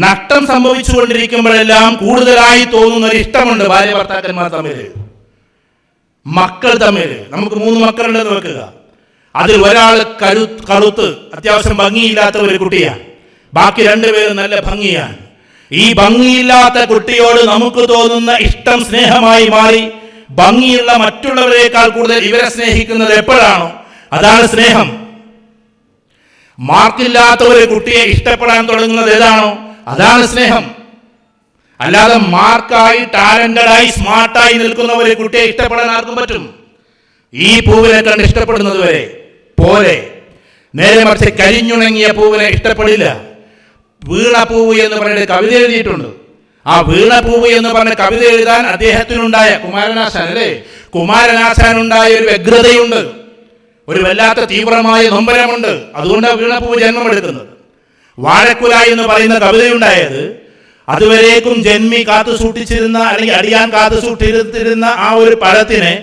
നഷ്ടം സംഭവിച്ചുകൊണ്ടിരിക്കുമ്പോഴെല്ലാം കൂടുതലായി തോന്നുന്ന ഒരു ഇഷ്ടമുണ്ട് ഭാര്യ ഭർത്താക്കന്മാർ തമ്മിൽ, മക്കൾ തമ്മിൽ. നമുക്ക് 3 മക്കളുണ്ടെന്ന് വെക്കുക. അതിൽ ഒരാൾ കറുത്ത് അത്യാവശ്യം ഭംഗിയില്ലാത്ത ഒരു കുട്ടിയാണ്, ബാക്കി 2 പേരും നല്ല ഭംഗിയാണ്. ഈ ഭംഗിയില്ലാത്ത കുട്ടിയോട് നമുക്ക് തോന്നുന്ന ഇഷ്ടം സ്നേഹമായി മാറി ഭംഗിയുള്ള മറ്റുള്ളവരെക്കാൾ കൂടുതൽ ഇവരെ സ്നേഹിക്കുന്നത് എപ്പോഴാണോ അതാണ് സ്നേഹം. മാർക്കില്ലാത്ത ഒരു കുട്ടിയെ ഇഷ്ടപ്പെടാൻ തുടങ്ങുന്നത് ഏതാണോ അതാണ് സ്നേഹം. അല്ലാതെ മാർക്കായി, ടാലന്റഡായി, സ്മാർട്ടായി നിൽക്കുന്ന ഒരു കുട്ടിയെ ഇഷ്ടപ്പെടാൻ ആർക്കും പറ്റും? ഈ പൂവിനെ കണ്ട് ഇഷ്ടപ്പെടുന്നത് വരെ പോലെ. നേരെ മറിച്ച് കരിഞ്ഞുണങ്ങിയ പൂവിനെ ഇഷ്ടപ്പെടില്ല. വീണപൂവ് എന്ന് പറഞ്ഞിട്ട് കവിത എഴുതിയിട്ടുണ്ട്. ആ വീണപൂവ് എന്ന് പറഞ്ഞ കവിത എഴുതാൻ അദ്ദേഹത്തിനുണ്ടായ കുമാരനാശാൻ അല്ലേ, കുമാരനാശാനുണ്ടായ ഒരു വ്യഗ്രതയുണ്ട്, ഒരു വല്ലാത്ത തീവ്രമായ നൊമ്പരമുണ്ട്. അതുകൊണ്ടാണ് വീണപൂവ് ജന്മമെടുക്കുന്നത്. വാഴക്കുല എന്ന് പറയുന്ന കവിതയുണ്ടായത് അതുവരേക്കും ജന്മി കാത്തു സൂക്ഷിച്ചിരുന്ന അല്ലെങ്കിൽ അടിയാൻ കാത്തു സൂക്ഷിച്ചിരുന്ന ആ ഒരു പഴത്തിനെ,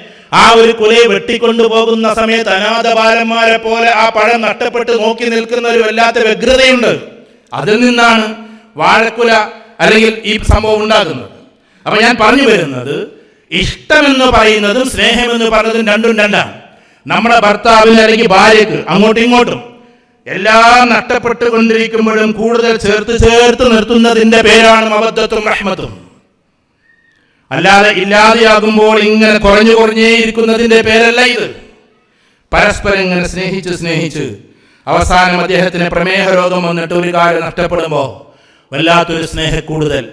ആ ഒരു കുലയെ വെട്ടിക്കൊണ്ടു പോകുന്ന സമയത്ത് അനാഥ ബാലന്മാരെ പോലെ ആ പഴം നഷ്ടപ്പെട്ട് നോക്കി നിൽക്കുന്ന ഒരു വല്ലാത്ത വ്യഗ്രതയുണ്ട്. അതിൽ നിന്നാണ് വാഴക്കുല അല്ലെങ്കിൽ ഈ സംഭവം ഉണ്ടാകുന്നത്. അപ്പൊ ഞാൻ പറഞ്ഞു വരുന്നത്, ഇഷ്ടമെന്ന് പറയുന്നതും സ്നേഹമെന്ന് പറയുന്നതും രണ്ടും രണ്ടാണ്. നമ്മുടെ ഭർത്താവിന് അല്ലെങ്കിൽ ഭാര്യക്ക് അങ്ങോട്ടും ഇങ്ങോട്ടും എല്ലാം നഷ്ടപ്പെട്ടുകൊണ്ടിരിക്കുമ്പോഴും കൂടുതൽ ചേർത്ത് നിർത്തുന്നതിന്റെ പേരാണ് മവദ്ദത്തും റഹ്മത്തും. അല്ലാതെ ഇല്ലാതെയാകുമ്പോൾ ഇങ്ങനെ കുറഞ്ഞേയിരിക്കുന്നതിന്റെ പേരല്ല ഇത്. പരസ്പരം ഇങ്ങനെ സ്നേഹിച്ച് അവസാനം അദ്ദേഹത്തിന് പ്രമേഹ രോഗം വന്നിട്ട് ഒരു കാര്യം നഷ്ടപ്പെടുമ്പോൾ വല്ലാത്തൊരു സ്നേഹക്കൂടുതൽ.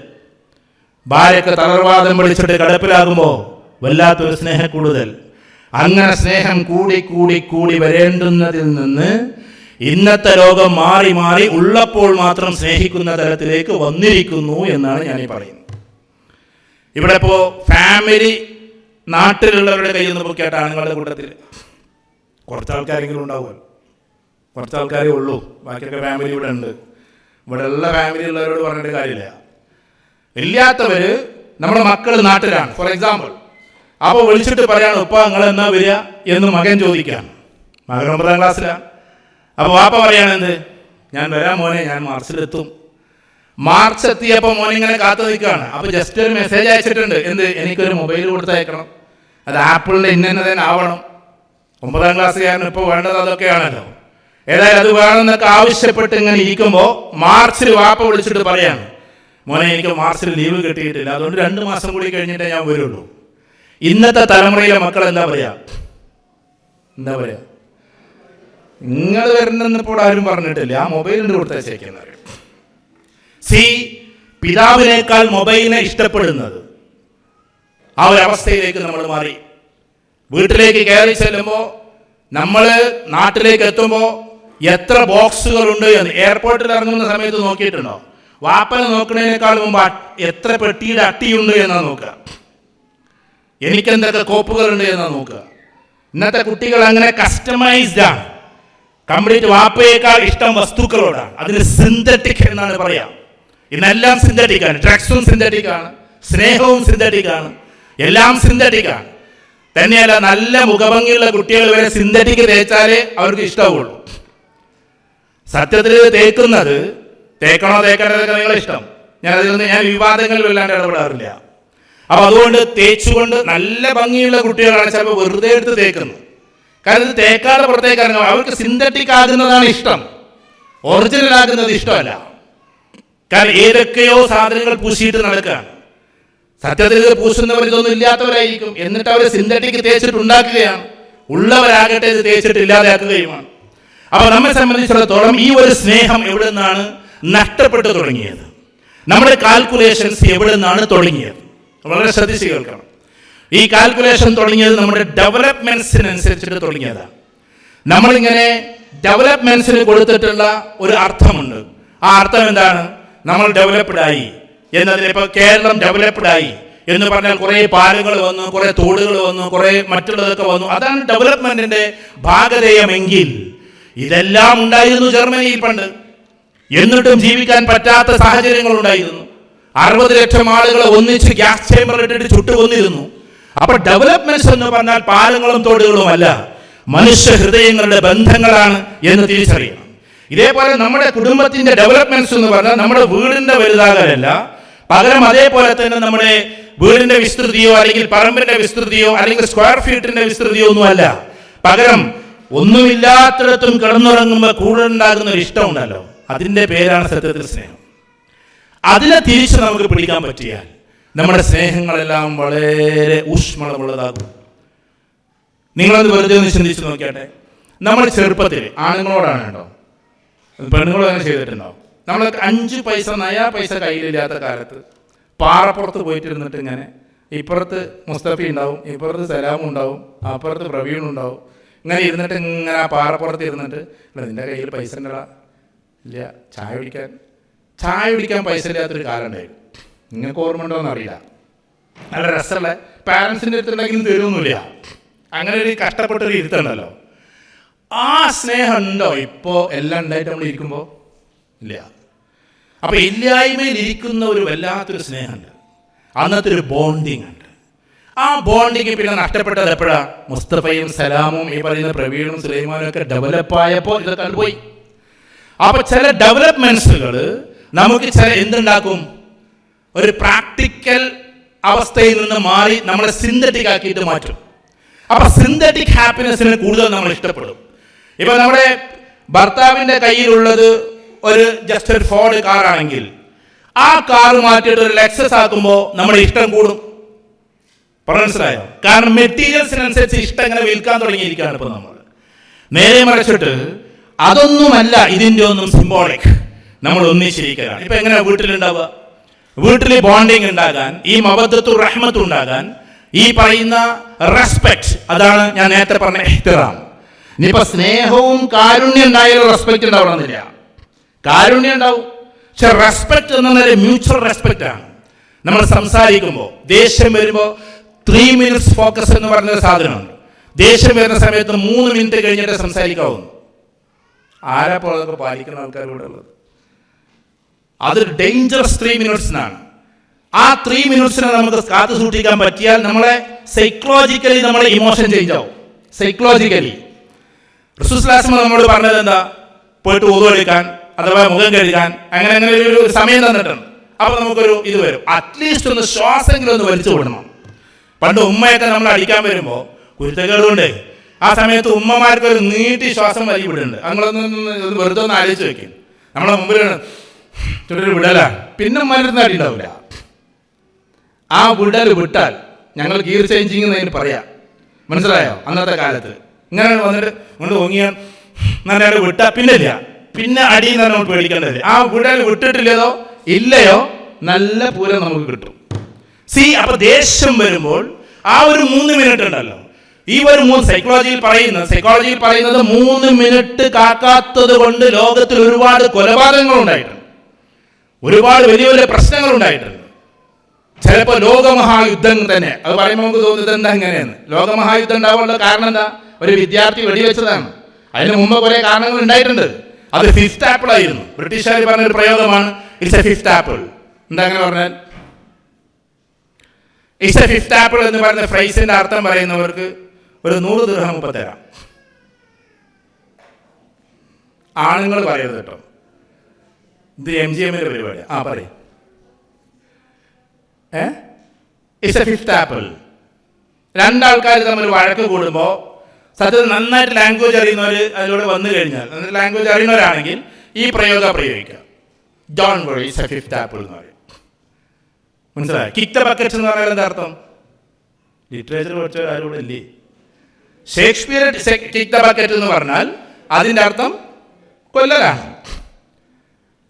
ഭാര്യക്ക് തളർവാദം പിടിച്ചിട്ട് കിടപ്പിലാകുമ്പോൾ വല്ലാത്തൊരു സ്നേഹക്കൂടുതൽ. അങ്ങനെ സ്നേഹം കൂടി വരേണ്ടുന്നതിൽ നിന്ന് ഇന്നത്തെ ലോകം മാറി ഉള്ളപ്പോൾ മാത്രം സ്നേഹിക്കുന്ന തരത്തിലേക്ക് വന്നിരിക്കുന്നു എന്നാണ് ഞാൻ ഈ പറയുന്നത്. ഇവിടെ ഇപ്പോ ഫാമിലി നാട്ടിലുള്ളവരുടെ കയ്യിൽ നിന്ന് കേട്ടാണ് നിങ്ങളുടെ കൂട്ടത്തിൽ കുറച്ച് ആൾക്കാരെങ്കിലും ഉണ്ടാവുമല്ലോ, കുറച്ച് ആൾക്കാരേ ഉള്ളൂ, ബാക്കിയൊക്കെ ഫാമിലി ഇവിടെ ഉണ്ട്. ഇവിടെ ഉള്ള ഫാമിലി ഉള്ളവരോട് പറഞ്ഞിട്ട് കാര്യമില്ല. ഇല്ലാത്തവര് നമ്മുടെ മക്കൾ നാട്ടിലാണ് ഫോർ എക്സാമ്പിൾ. അപ്പോൾ വിളിച്ചിട്ട് പറയാണ്, ഉപ്പ നിങ്ങൾ എന്നാ വരിക എന്ന് മകൻ ചോദിക്കാം. മകൻ 9ാം ക്ലാസ്സിലാണ്. അപ്പോൾ വാപ്പ പറയാണെന്ത്, ഞാൻ വരാം മോനെ, ഞാൻ മാർച്ചിലെത്തും. മാർച്ച് എത്തിയപ്പോൾ മോനെ ഇങ്ങനെ കാത്തു നിൽക്കുകയാണ്. അപ്പോൾ ജസ്റ്റ് ഒരു മെസ്സേജ് അയച്ചിട്ടുണ്ട്, എന്ത്, എനിക്കൊരു മൊബൈൽ കൊടുത്തയക്കണം, അത് ആപ്പിളിൻ്റെ ഇന്നതന്നെ ആവണം. 9ാം ക്ലാസ്സുകാരന് ഇപ്പോൾ വേണ്ടത് അതൊക്കെയാണല്ലോ. ഏതായാലും അത് വേണമെന്നൊക്കെ ആവശ്യപ്പെട്ട് ഇങ്ങനെ ഇരിക്കുമ്പോൾ മാർച്ചിൽ വാപ്പ വിളിച്ചിട്ട് പറയാണ്, മോനെ എനിക്ക് മാർച്ചിൽ ലീവ് കിട്ടിയിട്ടില്ല, അതുകൊണ്ട് 2 മാസം കൂടി കഴിഞ്ഞിട്ടേ ഞാൻ വരുള്ളൂ. ഇന്നത്തെ തലമുറയിലെ മക്കൾ എന്താ പറയാ നിങ്ങൾ വരണമെന്ന് ഇപ്പോൾ ആരും പറഞ്ഞിട്ടില്ല, ആ മൊബൈലിൻ്റെ കൊടുത്തയച്ചേക്കുന്നത്. പിതാവിനേക്കാൾ മൊബൈലിനെ ഇഷ്ടപ്പെടുന്നത് ആ ഒരു അവസ്ഥയിലേക്ക് നമ്മൾ മാറി. വീട്ടിലേക്ക് കയറി ചെല്ലുമ്പോൾ, നമ്മൾ നാട്ടിലേക്ക് എത്തുമ്പോൾ എത്ര ബോക്സുകളുണ്ട് എന്ന് എയർപോർട്ടിൽ ഇറങ്ങുന്ന സമയത്ത് നോക്കിയിട്ടുണ്ടോ? വാപ്പനെ നോക്കുന്നതിനേക്കാൾ മുമ്പ് എത്ര പെട്ടിയുടെ അട്ടിയുണ്ട് എന്നാ നോക്കുക, എനിക്കെന്തൊക്കെ കോപ്പുകളുണ്ട് എന്നാ നോക്കുക. ഇന്നത്തെ കുട്ടികൾ അങ്ങനെ കസ്റ്റമൈസ്ഡ് ആണ്. കംപ്ലീറ്റ് വാപ്പയേക്കാൾ ഇഷ്ടം വസ്തുക്കളോടാണ്. അതിന് സിന്തറ്റിക് എന്നാണ് പറയാ. ഇന്നെല്ലാം സിന്തറ്റിക് ആണ്. ഡ്രഗ്സും സിന്തറ്റിക് ആണ്, സ്നേഹവും സിന്തറ്റിക് ആണ്, എല്ലാം സിന്തറ്റിക് ആണ്. തന്നെയല്ല, നല്ല മുഖഭംഗിയുള്ള കുട്ടികൾ വരെ സിന്തറ്റിക് തേച്ചാലേ അവർക്ക് ഇഷ്ടമുള്ളൂ. സത്യത്തിൽ തേക്കുന്നത് തേക്കണോ തേക്കണതൊക്കെ നിങ്ങളെ ഇഷ്ടം. ഞാൻ വിവാദങ്ങളിൽ വല്ലാണ്ട് ഇടപെടാറില്ല. അപ്പൊ അതുകൊണ്ട് തേച്ചുകൊണ്ട് നല്ല ഭംഗിയുള്ള കുട്ടികളാണ് ചിലപ്പോൾ വെറുതെ എടുത്ത് തേക്കുന്നത്. കാരണം ഇത് തേക്കാതെ പുറത്തേക്ക് ഇറങ്ങും. അവർക്ക് സിന്തറ്റിക് ആകുന്നതാണ് ഇഷ്ടം, ഒറിജിനൽ ആകുന്നത് ഇഷ്ടമല്ല. കാരണം ഏതൊക്കെയോ സാധനങ്ങൾ പൂശിയിട്ട് നടക്കുകയാണ്. സത്യത്തിൽ ഇത് പൂശുന്നവർ ഇതൊന്നും ഇല്ലാത്തവരായിരിക്കും, എന്നിട്ട് അവർ സിന്തറ്റിക് തേച്ചിട്ടുണ്ടാക്കുകയാണ്. ഉള്ളവരാകട്ടെ ഇത് തേച്ചിട്ട് ഇല്ലാതെയാക്കുകയുമാണ്. അപ്പൊ നമ്മെ സംബന്ധിച്ചിടത്തോളം ഈ ഒരു സ്നേഹം എവിടെ നിന്നാണ് നഷ്ടപ്പെട്ടു തുടങ്ങിയത്? നമ്മുടെ കാൽക്കുലേഷൻസ് എവിടെ നിന്നാണ് തുടങ്ങിയത്? വളരെ ശ്രദ്ധിച്ച് കേൾക്കണം. ഈ കാൽക്കുലേഷൻ തുടങ്ങിയത് നമ്മുടെ ഡെവലപ്മെന്റ്സിനനുസരിച്ചിട്ട് തുടങ്ങിയതാണ്. നമ്മളിങ്ങനെ ഡെവലപ്മെന്റ്സിന് കൊടുത്തിട്ടുള്ള ഒരു അർത്ഥമുണ്ട്. ആ അർത്ഥം എന്താണ്? നമ്മൾ ഡെവലപ്ഡ് ആയി എന്നതിന്. ഇപ്പൊ കേരളം ഡെവലപ്ഡ് ആയി എന്ന് പറഞ്ഞാൽ കുറെ പാലങ്ങൾ വന്നു, കുറെ തോടുകൾ വന്നു, കുറെ മറ്റുള്ളതൊക്കെ വന്നു. അതാണ് ഡെവലപ്മെന്റിന്റെ ഭാഗധേയമെങ്കിൽ ഇതെല്ലാം ഉണ്ടായിരുന്നു ജർമ്മനിയിൽ പണ്ട്. എന്നിട്ടും ജീവിക്കാൻ പറ്റാത്ത സാഹചര്യങ്ങൾ ഉണ്ടായിരുന്നു. 60 ലക്ഷം ആളുകളെ ഒന്നിച്ച് ഗ്യാസ് ചേമ്പർ ഇട്ടിട്ട് ചുട്ടുകൊന്നിരുന്നു. അപ്പൊ ഡെവലപ്മെന്റ്സ് എന്ന് പറഞ്ഞാൽ പാലങ്ങളും തോടുകളും അല്ല, മനുഷ്യ ഹൃദയങ്ങളുടെ ബന്ധങ്ങളാണ് എന്ന് തിരിച്ചറിയണം. ഇതേപോലെ നമ്മുടെ കുടുംബത്തിന്റെ ഡെവലപ്മെന്റ്സ് എന്ന് പറഞ്ഞാൽ നമ്മുടെ വീടിന്റെ വലുതാകലല്ല, പകരം അതേപോലെ തന്നെ നമ്മുടെ വീടിന്റെ വിസ്തൃതിയോ അല്ലെങ്കിൽ പറമ്പിന്റെ വിസ്തൃതിയോ അല്ലെങ്കിൽ സ്ക്വയർ ഫീറ്റിന്റെ വിസ്തൃതിയോ ഒന്നുമല്ല. പകരം ഒന്നുമില്ലാത്തിടത്തും കിടന്നുറങ്ങുമ്പോൾ കൂടെ ഉണ്ടാകുന്ന ഒരു ഇഷ്ടമുണ്ടല്ലോ, അതിന്റെ പേരാണ് സത്യത്തിൽ സ്നേഹം. അതിനെ തിരിച്ച് നമുക്ക് പിടിക്കാൻ പറ്റിയാൽ നമ്മുടെ സ്നേഹങ്ങളെല്ലാം വളരെ ഊഷ്മളമുള്ളതാകും. നിങ്ങളത് വെറുതെ ഒന്ന് ചിന്തിച്ച് നോക്കിയാട്ടെ. നമ്മൾ ചെറുപ്പത്തിൽ ആണുങ്ങളോടാണ് കേട്ടോ, പെണ്ണുങ്ങളും അങ്ങനെ ചെയ്തിട്ടുണ്ടാവും. നമ്മൾ 5 പൈസ നയാ പൈസ കയ്യിലില്ലാത്ത കാലത്ത് പാറപ്പുറത്ത് പോയിട്ടിരുന്നിട്ട് ഇങ്ങനെ ഇപ്പുറത്ത് മുസ്തഫി ഉണ്ടാവും, ഇപ്പുറത്ത് സലാമും ഉണ്ടാവും, അപ്പുറത്ത് പ്രവീണും ഉണ്ടാവും. ഇങ്ങനെ ഇരുന്നിട്ട് ഇങ്ങനെ ആ പാറപ്പുറത്ത് ഇരുന്നിട്ട് നിന്റെ കയ്യിൽ പൈസ ഉണ്ടടാ, ഇല്ല ചായ കുടിക്കാൻ പൈസ ഇല്ലാത്തൊരു കാലം ഉണ്ടായിരുന്നു. നിങ്ങൾക്ക് ഓർമ്മ ഉണ്ടോ എന്നറിയില്ല. നല്ല രസമുള്ള പാരൻസിൻ്റെ അടുത്തുണ്ടെങ്കിലും തരുമൊന്നുമില്ല. അങ്ങനെ ഒരു കഷ്ടപ്പെട്ടൊരു ഇരുത്തുണ്ടല്ലോ. ആ സ്നേഹം ഉണ്ടോ ഇപ്പോൾ എല്ലാം ഉണ്ടായിട്ട് നമ്മൾ ഇരിക്കുമ്പോൾ? ഇല്ല. അപ്പൊ ഇല്ലായ്മയിൽ ഇരിക്കുന്ന ഒരു വല്ലാത്തൊരു സ്നേഹമുണ്ട്, അന്നത്തെ ഒരു ബോണ്ടിങ് ഉണ്ട്. ആ ബോണ്ടിങ് പിന്നെ നഷ്ടപ്പെട്ടത് എപ്പോഴാ? മുസ്തഫയും സലാമും ഈ പറയുന്ന പ്രവീണും സുലൈമാനും ഒക്കെ ഡെവലപ്പായപ്പോൾ ഇതൊക്കെ പോയി. അപ്പൊ ചില ഡെവലപ്മെന്റ്സുകൾ നമുക്ക് ചില എന്തുണ്ടാക്കും, ഒരു പ്രാക്ടിക്കൽ അവസ്ഥയിൽ നിന്ന് മാറി നമ്മളെ സിന്തറ്റിക് ആക്കിയിട്ട് മാറ്റും. അപ്പൊ സിന്തറ്റിക് ഹാപ്പിനെസ്സിന് കൂടുതൽ നമ്മൾ ഇഷ്ടപ്പെടും. ഇപ്പൊ നമ്മുടെ ഭർത്താവിന്റെ കയ്യിലുള്ളത് ഒരു ജസ്റ്റ് ഒരു ഫോർഡ് കാറാണെങ്കിൽ ആ കാർ മാറ്റിയിട്ട് ഒരു ലെക്സസ് ആക്കുമ്പോൾ നമ്മുടെ ഇഷ്ടം കൂടും. മനസ്സിലായോ? കാരണം മെറ്റീരിയൽസിനനുസരിച്ച് ഇഷ്ടം ഇങ്ങനെ വിൽക്കാൻ തുടങ്ങിയിരിക്കുകയാണ് ഇപ്പൊ നമ്മൾ. നേരെ മറിച്ചിട്ട് അതൊന്നുമല്ല ഇതിന്റെ ഒന്നും സിംബോളിക്, നമ്മൾ ഒന്നിച്ചിരിക്കുകയാണ്. ഇപ്പൊ എങ്ങനെയാ വീട്ടിലുണ്ടാവുക? വീട്ടിൽ ബോണ്ടിങ് ഉണ്ടാകാൻ, ഈ മവദ്ദത്തു റഹ്മത്ത് ഉണ്ടാകാൻ, ഈ പറയുന്ന റെസ്പെക്ട്, അതാണ് ഞാൻ നേരത്തെ പറഞ്ഞ ഇഹ്തിറാം. ഇനിയിപ്പോ സ്നേഹവും കാരുണ്യം ഉണ്ടായാലും റെസ്പെക്ട് ഉണ്ടാവണമെന്നില്ല. കാരുണ്യം ഉണ്ടാവും, പക്ഷെ റെസ്പെക്ട് എന്നൊരു മ്യൂച്വൽ റെസ്പെക്ട് ആണ്. നമ്മൾ സംസാരിക്കുമ്പോൾ ദേഷ്യം വരുമ്പോൾ 3 minutes ഫോക്കസ് എന്ന് പറഞ്ഞൊരു സാധനമുണ്ട്. ദേഷ്യം വരുന്ന സമയത്ത് 3 minutes കഴിഞ്ഞിട്ട് സംസാരിക്കാവുന്നു. ആരാ ഇപ്പോൾ അതൊക്കെ പാലിക്കുന്ന ആൾക്കാർ ഇവിടെ ഉള്ളത്? അതൊരു ഡേഞ്ചറസ് 3 minutes എന്നാണ്. ആ 3 minutes നമുക്ക് കാത്തു സൂക്ഷിക്കാൻ പറ്റിയാൽ നമ്മളെ സൈക്കോളജിക്കലി നമ്മളെ ഇമോഷൻ ചേഞ്ച് ആവും. സൈക്കോളജിക്കലി റസൂൽ നമ്മളോട് പറഞ്ഞത് എന്താ? പോയിട്ട് വുളു എടുക്കാൻ അഥവാ മുഖം കഴുകാൻ അങ്ങനെ അങ്ങനെ ഒരു സമയം തന്നിട്ടുണ്ട്. അപ്പൊ നമുക്കൊരു ഇത് വരും, അറ്റ്ലീസ്റ്റ് ഒന്ന് ശ്വാസെങ്കിലും ഒന്ന് വലിച്ചു വിടണം. പണ്ട് ഉമ്മയൊക്കെ നമ്മൾ അടിക്കാൻ വരുമ്പോ കുരുത്തക്കേടുകൊണ്ട് ആ സമയത്ത് ഉമ്മമാർക്ക് ഒരു നീട്ടി ശ്വാസം വലിയ വിടുന്നുണ്ട്. നമ്മളൊന്ന് വെറുതെ ഒന്ന് ആലോചിച്ച് വെക്കും. നമ്മളെ മുമ്പിൽ വിടല, പിന്നെ ഉമ്മരുന്ന് അടി ഉണ്ടാവില്ല. ആ വിടൽ വിട്ടാൽ ഞങ്ങൾ ഗിയർ ചേഞ്ചിങ് എന്നതിന് പറയാം. മനസ്സിലായോ? അന്നത്തെ കാലത്ത് ഇങ്ങനെ വന്നിട്ട് കൊണ്ട് ഓങ്ങിയ നല്ലയാൾ വിട്ടാ പിന്നെ ഇല്ല, പിന്നെ അടിയിൽ നിന്ന് നമ്മൾ പേടിക്കേണ്ടത്. ആ വിടൽ വിട്ടിട്ടില്ലതോ ഇല്ലയോ നല്ല പൂരം നമുക്ക് കിട്ടും. അപ്പൊ ദേഷ്യം വരുമ്പോൾ ആ ഒരു 3 minute ഉണ്ടല്ലോ, ഈ ഒരു സൈക്കോളജിയിൽ പറയുന്നത് 3 minute കാക്കാത്തത് കൊണ്ട് ലോകത്തിൽ ഒരുപാട് കൊലപാതകങ്ങൾ ഉണ്ടായിട്ടുണ്ട്, ഒരുപാട് വലിയ വലിയ പ്രശ്നങ്ങൾ ഉണ്ടായിട്ടുണ്ട്. ചിലപ്പോൾ ലോകമഹായുദ്ധം തന്നെ, അത് പറയുമ്പോൾ നമുക്ക് തോന്നുന്നത് എന്താ ഇങ്ങനെയെന്ന്. ലോകമഹായുദ്ധം ഉണ്ടാവാനുള്ള കാരണം എന്താ? ഒരു വിദ്യാർത്ഥി വെടിവെച്ചതാണ്. അതിന് മുമ്പ് കുറെ കാരണങ്ങൾ ഉണ്ടായിട്ടുണ്ട്. അത് 5th ആപ്പിൾ ആയിരുന്നു. ബ്രിട്ടീഷുകാർ പറഞ്ഞൊരു പ്രയോഗമാണ്, ഇറ്റ്സ് എ 5th ആപ്പിൾ. എന്താ അങ്ങനെ പറഞ്ഞാൽ? ഇറ്റ്സ് എ 5th ആപ്പിൾ എന്ന് പറയുന്ന ഫ്രൈസിന്റെ അർത്ഥം പറയുന്നവർക്ക് ഒരു 100 ദിർഹം മുമ്പ് തരാം. ആണുങ്ങൾ പറയരുത് കേട്ടോ, ഇത് MGMന്റെ പരിപാടി. പറയും ഇറ്റ്സ് എ 5th ആപ്പിൾ. 2 ആൾക്കാർ തമ്മിൽ വഴക്ക് കൂടുമ്പോൾ സത്യത്തിൽ നന്നായിട്ട് ലാംഗ്വേജ് അറിയുന്നവർ അതിലൂടെ വന്നു കഴിഞ്ഞാൽ, ലാംഗ്വേജ് അറിയുന്നവരാണെങ്കിൽ ഈ പ്രയോഗം പ്രയോഗിക്കാം. Don't worry, it's A 5th apple എന്ന് പറയും. മനസ്സിലായോ? കിക്ക് ദ ബക്കറ്റ് എന്ന് പറഞ്ഞാൽ എന്താ അർത്ഥം? ലിറ്ററേച്ചർ പഠിച്ച ആരോടെ ഇല്ലേ? ഷേക്സ്പിയർ കിക്ക് ദ ബക്കറ്റ് എന്ന് പറഞ്ഞാൽ അതിൻ്റെ അർത്ഥം കൊല്ലലാണ്.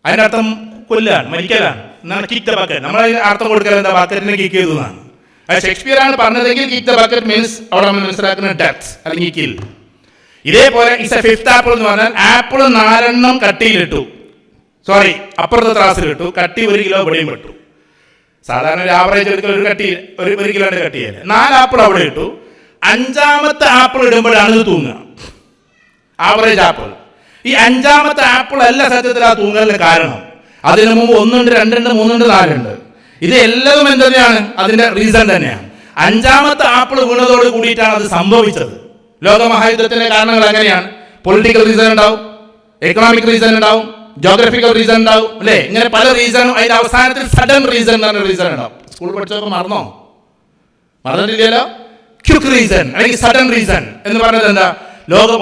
അതിൻ്റെ അർത്ഥം കൊല്ലാണ്, മരിക്കലാണ് എന്നാണ് കിക്ക് ദ ബക്കറ്റ്. നമ്മൾ അതിന് അർത്ഥം കൊടുക്കൽ എന്താ? ബക്കറ്റിനെ കിക്ക് ചെയ്തു എന്നാണ്. അത് ഷേക്സ്പിയർ ആണ് പറഞ്ഞതെങ്കിൽ കിക്ക് ദ ബക്കറ്റ് മീൻസ് അവിടെ നമ്മൾ മനസ്സിലാക്കുന്ന ഡെത്ത് അല്ലെങ്കിൽ കിൽ. ഇതേപോലെ ഇറ്റ്സ് എ 5th ആപ്പിൾ എന്ന് പറഞ്ഞാൽ ആപ്പിൾ 4 കട്ടിയിലിട്ടു, അപ്പുറത്തെ ത്രാസിലിട്ടു, കട്ടി 1 കിലോ ഇവിടെയും പെട്ടു. സാധാരണ ഒരു ആവറേജ് ഒരു കട്ടി 1 കിലോന്റെ കട്ടിയല്ലേ. 4 ആപ്പിൾ അവിടെ ഇട്ടു. 5ാമത്തെ ആപ്പിൾ ഇടുമ്പോഴാണ് ഇത് തൂങ്ങുക, ആവറേജ് ആപ്പിൾ. ഈ 5ാമത്തെ ആപ്പിൾ അല്ല സത്യത്തിൽ ആ തൂങ്ങലിന് കാരണം. അതിന് മുമ്പ് 1 ഉണ്ട്, 2 ഉണ്ട്, 3 ഉണ്ട്, 4 ഉണ്ട്. ഇത് എല്ലാം എന്താണ്? അതിന്റെ റീസൺ തന്നെയാണ്. 5ാമത്തെ ആപ്പിൾ വീണതോട് കൂടിയിട്ടാണ് അത് സംഭവിച്ചത്. ലോകമഹായുദ്ധത്തിന്റെ കാരണങ്ങൾ അങ്ങനെയാണ്. പൊളിറ്റിക്കൽ റീസൺ ഉണ്ടാവും, എക്കണോമിക് റീസൺ ഉണ്ടാവും, ജോഗ്രഫിക്കൽ റീസൺ ഉണ്ടാവും, അല്ലേ? ഇങ്ങനെ പല റീസണും അതിന്റെ അവസാനത്തിൽ സഡൻ റീസൺ എന്ന് പറഞ്ഞ റീസൺ ഉണ്ടാവും. സ്കൂൾ പഠിച്ചപ്പോൾ മറന്നിട്ടില്ലല്ലോ? ക്വിക്ക് റീസൺ അല്ലെങ്കിൽ സഡൻ റീസൺ എന്ന് പറഞ്ഞത് എന്താ?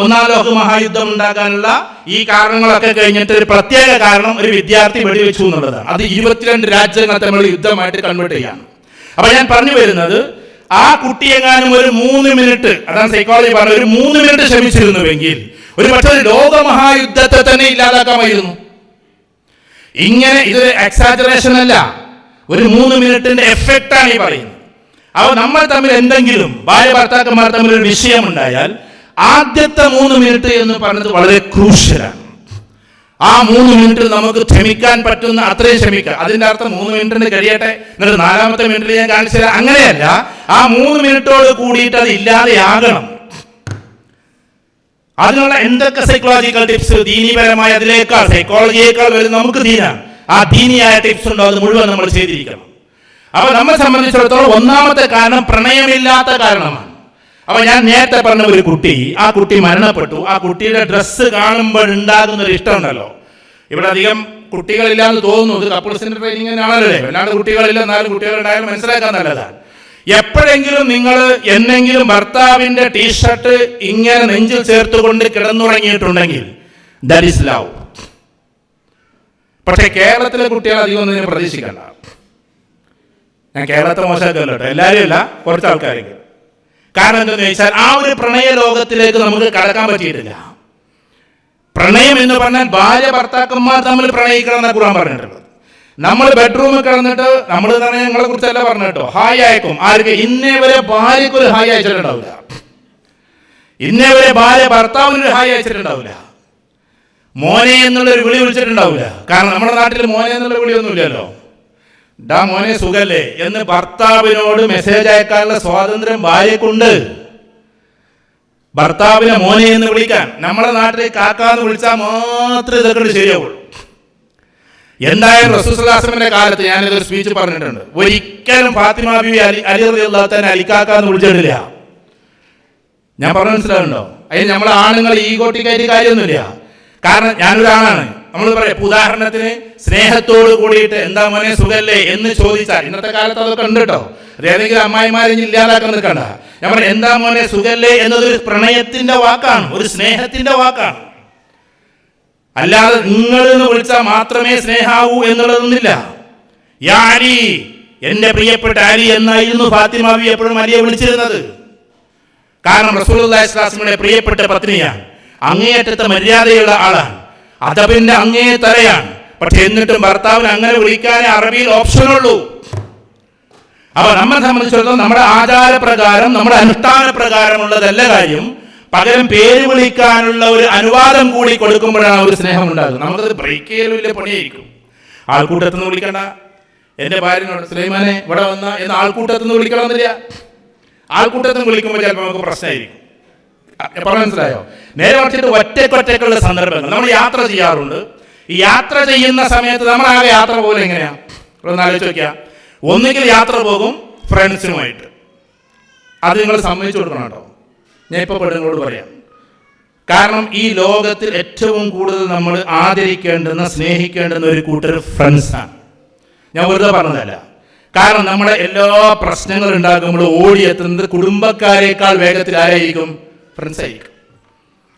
ഒന്നാം ലോക മഹായുദ്ധം ഉണ്ടാക്കാനുള്ള ഈ കാരണങ്ങളൊക്കെ കഴിഞ്ഞിട്ട് ഒരു പ്രത്യേക കാരണം ഒരു വിദ്യാർത്ഥി വെടിവെച്ചു എന്നുള്ളതാണ്. അത് 22 രാജ്യങ്ങൾ തമ്മിലുള്ള യുദ്ധമായിട്ട് കൺവേർട്ട് ചെയ്യാണ്. അപ്പൊ ഞാൻ പറഞ്ഞു വരുന്നത്, ആ കുട്ടിയെങ്ങാനും ഒരു 3 മിനിറ്റ്, അതാണ് സൈക്കോളജി പറഞ്ഞത്, ഒരു 3 മിനിറ്റ് ശ്രമിച്ചിരുന്നുവെങ്കിൽ ഒരു പക്ഷേ ലോകമഹായുദ്ധത്തെ തന്നെ ഇല്ലാതാക്കാമായിരുന്നു. ഇങ്ങനെ ഇതൊരു എക്സാജറേഷൻ അല്ല, ഒരു 3 മിനിറ്റിന്റെ എഫക്റ്റ് ആണ് ഈ പറയുന്നത്. അപ്പോൾ നമ്മൾ തമ്മിൽ എന്തെങ്കിലും ഭാര്യ ഭർത്താക്കന്മാർ തമ്മിൽ ഒരു വിഷയമുണ്ടായാൽ ആദ്യത്തെ 3 മിനിറ്റ് എന്ന് പറയുന്നത് വളരെ ക്രൂഷ്യലാണ്. ആ 3 മിനിറ്റിൽ നമുക്ക് ക്ഷമിക്കാൻ പറ്റുന്ന അത്രയും ക്ഷമിക്കാം. അതിന്റെ അർത്ഥം 3 മിനിറ്റിന് കഴിയട്ടെ എന്നിട്ട് 4ാമത്തെ മിനിറ്റിൽ ഞാൻ കാണിച്ചു തരാം, അങ്ങനെയല്ല. ആ 3 മിനിറ്റോട് കൂടിയിട്ട് അത് ഇല്ലാതെയാകണം. അതിനുള്ള എന്തൊക്കെ സൈക്കോളജിക്കൽ ടിപ്സ്, ദീനീപരമായ അതിലേക്കാൾ സൈക്കോളജിയേക്കാൾ വരും നമുക്ക് ദീനാണ്. ആ ദീനിയായ ടിപ്സ് ഉണ്ടോ അത് മുഴുവൻ നമ്മൾ ചെയ്തിരിക്കണം. അപ്പൊ നമ്മെ സംബന്ധിച്ചിടത്തോളം ഒന്നാമത്തെ കാരണം പ്രണയമില്ലാത്ത കാരണമാണ്. അപ്പൊ ഞാൻ നേരത്തെ പറഞ്ഞ ഒരു കുട്ടി, ആ കുട്ടി മരണപ്പെട്ടു. ആ കുട്ടിയുടെ ഡ്രസ്സ് കാണുമ്പോൾ ഉണ്ടാകുന്ന ഒരു ഇഷ്ടമുണ്ടല്ലോ. ഇവിടെ അധികം കുട്ടികളില്ലാന്ന് തോന്നുന്നു, ഇത് കപ്പിൾസിന്റെ ട്രെയിനിങ്ങിനാണല്ലോ. അല്ലാണ്ട് കുട്ടികളില്ല, 4 കുട്ടികളുണ്ടായാലും മനസ്സിലാക്കാൻ നല്ലതാണ്. എപ്പോഴെങ്കിലും നിങ്ങൾ എന്നെങ്കിലും ഭർത്താവിന്റെ ടീഷർട്ട് ഇങ്ങനെ നെഞ്ചിൽ ചേർത്തുകൊണ്ട് കിടന്നുറങ്ങിയിട്ടുണ്ടെങ്കിൽ ദാറ്റ് ഈസ് ലവ്. പക്ഷേ കേരളത്തിലെ കുട്ടികൾ അധികം ഒന്നും പ്രതീക്ഷിക്കണ്ട. ഞാൻ കേരളത്തെ മോശമാക്കല്ലോ കേട്ടോ, എല്ലാവരും അല്ല, കുറച്ച് ആൾക്കാരെങ്കിലും. കാരണം എന്താണെന്ന് ചോദിച്ചാൽ ആ ഒരു പ്രണയ ലോകത്തിലേക്ക് നമുക്ക് കടക്കാൻ പറ്റിയിട്ടില്ല. പ്രണയം എന്ന് പറഞ്ഞാൽ ഭാര്യ ഭർത്താക്കന്മാർ തമ്മിൽ പ്രണയിക്കണം എന്നാണ് ഖുർആൻ പറഞ്ഞിട്ടുള്ളത്. നമ്മൾ ബെഡ്റൂമിൽ കിടന്നിട്ട് നമ്മൾ തന്നെ ഞങ്ങളെ കുറിച്ചല്ല പറഞ്ഞു കേട്ടോ, ഹായ് അയക്കും. ആർക്ക്? ഇന്നേ വരെ ഭാര്യയ്ക്ക് ഒരു ഹായ് അയച്ചിട്ടുണ്ടാവില്ല, ഇന്നേ വരെ ഭാര്യ ഭർത്താവിനൊരു ഹായ് അയച്ചിട്ടുണ്ടാവില്ല, മോനെ എന്നുള്ളൊരു വിളി വിളിച്ചിട്ടുണ്ടാവില്ല. കാരണം നമ്മുടെ നാട്ടിൽ മോനെ എന്നുള്ള വിളിയൊന്നുമില്ലല്ലോ. ഡാ മോനെ സുഖല്ലേ എന്ന് ഭർത്താവിനോട് മെസ്സേജ് അയക്കാനുള്ള സ്വാതന്ത്ര്യം ഭാര്യക്കുണ്ട്. ഭർത്താവിനെ മോനെ എന്ന് വിളിക്കാൻ നമ്മളെ നാട്ടിൽ കാക്കാന്ന് വിളിച്ചാൽ മാത്രമേ ഇതൊക്കെ ശരിയാവുള്ളൂ. എന്തായാലും റസൂൽ സ്വല്ലല്ലാഹു അലൈഹി വസല്ലമയുടെ കാലത്ത് ഞാനിതൊരു സ്പീച്ച് പറഞ്ഞിട്ടുണ്ട്, ഒരിക്കലും ഫാത്തിമ ബീവി അലി റളിയല്ലാഹു തന്നെ അലിക്കാക്കാന്ന് വിളിച്ചിട്ടില്ല. ഞാൻ പറഞ്ഞു മനസ്സിലാവുന്നുണ്ടോ? അതിന് നമ്മളെ ആണുങ്ങൾ ഈഗോട്ടിക്കായിട്ട് കാര്യമൊന്നുമില്ല. കാരണം ഞാനൊരാളാണ്. നമ്മൾ പറയാം, ഉദാഹരണത്തിന് സ്നേഹത്തോട് കൂടിയിട്ട് എന്താ മോനെ സുഖല്ലേ എന്ന് ചോദിച്ചാൽ, ഇന്നത്തെ കാലത്ത് അതൊക്കെ ഉണ്ട് കേട്ടോ, ഏതെങ്കിലും അമ്മായിമാരെ ഇല്ലാതാക്കാൻ നിൽക്കണ്ട. ഞാൻ പറയാം, എന്താ മോനെ സുഖല്ലേ എന്നതൊരു പ്രണയത്തിന്റെ വാക്കാണ്, ഒരു സ്നേഹത്തിന്റെ വാക്കാണ്. അല്ലാതെ നിങ്ങൾ എന്ന് വിളിച്ചാൽ മാത്രമേ സ്നേഹാവൂ എന്നുള്ളതൊന്നുമില്ല. യാ അലി, എന്റെ പ്രിയപ്പെട്ട അലി എന്നായിരുന്നു ഫാത്തിമ ബീവി എപ്പോഴും അലിയെ വിളിച്ചിരുന്നത്. കാരണം റസൂലുള്ളാഹി സ്വല്ലല്ലാഹു അലൈഹി വസല്ലമയുടെ പ്രിയപ്പെട്ട പത്നിയാണ്, അങ്ങേയറ്റത്തെ മര്യാദയുള്ള ആളാണ്, അദബിന്റെ അങ്ങേ തലയാണ്. പക്ഷെ എന്നിട്ടും ഭർത്താവിന് അങ്ങനെ വിളിക്കാനേ അറബിയിൽ ഓപ്ഷനുള്ളൂ. അപ്പൊ നമ്മെ സംബന്ധിച്ചിടത്തോളം നമ്മുടെ ആചാരപ്രകാരം, നമ്മുടെ അനുഷ്ഠാന പ്രകാരമുള്ളതല്ല കാര്യം, പകരം പേര് വിളിക്കാനുള്ള ഒരു അനുവാദം കൂടി കൊടുക്കുമ്പോഴാണ് ഒരു സ്നേഹം ഉണ്ടാകുന്നത്. നമുക്കത് ബ്രേക്ക് ചെയ്യലും വലിയ പണിയായിരിക്കും. ആൾക്കൂട്ടത്തിൽ നിന്ന് വിളിക്കണ്ട, എന്റെ ഭാര്യനോട് സുലൈമാനെ ഇവിടെ വന്ന എന്ന് ആൾക്കൂട്ടത്തിൽ നിന്ന് വിളിക്കണമെന്നില്ല. ആൾക്കൂട്ടത്തിൽ നിന്ന് വിളിക്കുമ്പോൾ ചിലപ്പോൾ നമുക്ക് പ്രശ്നമായിരിക്കും. എപ്പോഴും മനസ്സിലായോ? നേരെ മറിച്ചിട്ട് ഒറ്റക്കൊറ്റക്കുള്ള സന്ദർഭങ്ങൾ നമ്മൾ യാത്ര ചെയ്യാറുണ്ട്. ഈ യാത്ര ചെയ്യുന്ന സമയത്ത് നമ്മളാകെ യാത്ര പോലെ എങ്ങനെയാണ് ഒന്ന് ആലോചിച്ച് നോക്കിയാൽ, ഒന്നുകിൽ യാത്ര പോകും ഫ്രണ്ട്സിനുമായിട്ട്, അത് നിങ്ങൾ സമ്മതിച്ചു കൊടുക്കണം കേട്ടോ. ഞാൻ ഇപ്പോൾ പെണ്ണുങ്ങളോട് പറയാം, കാരണം ഈ ലോകത്തിൽ ഏറ്റവും കൂടുതൽ നമ്മൾ ആദരിക്കേണ്ടുന്ന സ്നേഹിക്കേണ്ടുന്ന ഒരു കൂട്ടർ ഫ്രണ്ട്സാണ്. ഞാൻ വെറുതെ പറഞ്ഞതല്ല. കാരണം നമ്മുടെ എല്ലാ പ്രശ്നങ്ങൾ ഉണ്ടാകുമ്പോൾ ഓടിയെത്തുന്നത് കുടുംബക്കാരേക്കാൾ വേഗത്തിൽ ആരായിരിക്കും? ഫ്രണ്ട്സ് ആയിരിക്കും.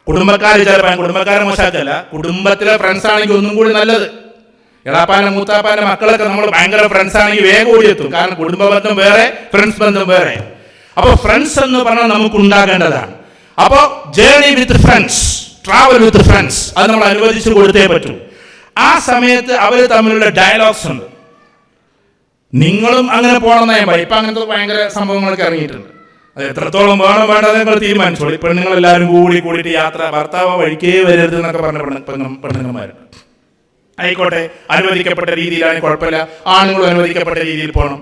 കുടുംബക്കാർ ചിലപ്പോൾ, കുടുംബക്കാരെ മോശമാക്കല്ല, കുടുംബത്തിലെ ഫ്രണ്ട്സ് ആണെങ്കിൽ ഒന്നും കൂടി നല്ലത്. എളാപ്പാന്റെ മൂത്താപ്പാന്റെ മക്കളൊക്കെ നമ്മൾ ഭയങ്കര ഫ്രണ്ട്സ് ആണെങ്കിൽ വേഗം ഓടിയെത്തും. കാരണം കുടുംബ ബന്ധം വേറെ, ഫ്രണ്ട്സ് ബന്ധം വേറെ. അപ്പോൾ ഫ്രണ്ട്സ് എന്ന് പറഞ്ഞാൽ നമുക്ക് ഉണ്ടാകേണ്ടതാണ്. അപ്പോൾ journey with friends, travel with friends, അത് നമ്മൾ അനുവദിച്ചു കൊടുത്തേ പറ്റൂ. ആ സമയത്ത് അവർ തമ്മിലുള്ള ഡയലോഗ്സ് ഉണ്ട്. നിങ്ങളും അങ്ങനെ പോകണമെന്ന് ഞാൻ പറയും. ഇപ്പം അങ്ങനത്തെ ഭയങ്കര സംഭവങ്ങളൊക്കെ ഇറങ്ങിയിട്ടുണ്ട്. അത് എത്രത്തോളം വേണം വേണ്ടത് നിങ്ങൾ തീരുമാനിച്ചോളൂ. പെണ്ണുങ്ങൾ എല്ലാവരും കൂടിയിട്ട് യാത്ര, ഭർത്താവ് വഴിക്കേ വരരുത് എന്നൊക്കെ പറഞ്ഞ പെണ്ണുങ്ങന്മാരുണ്ട്. ആയിക്കോട്ടെ, അനുവദിക്കപ്പെട്ട രീതിയിലാണെങ്കിൽ കുഴപ്പമില്ല. ആണുങ്ങളും അനുവദിക്കപ്പെട്ട രീതിയിൽ പോകണം.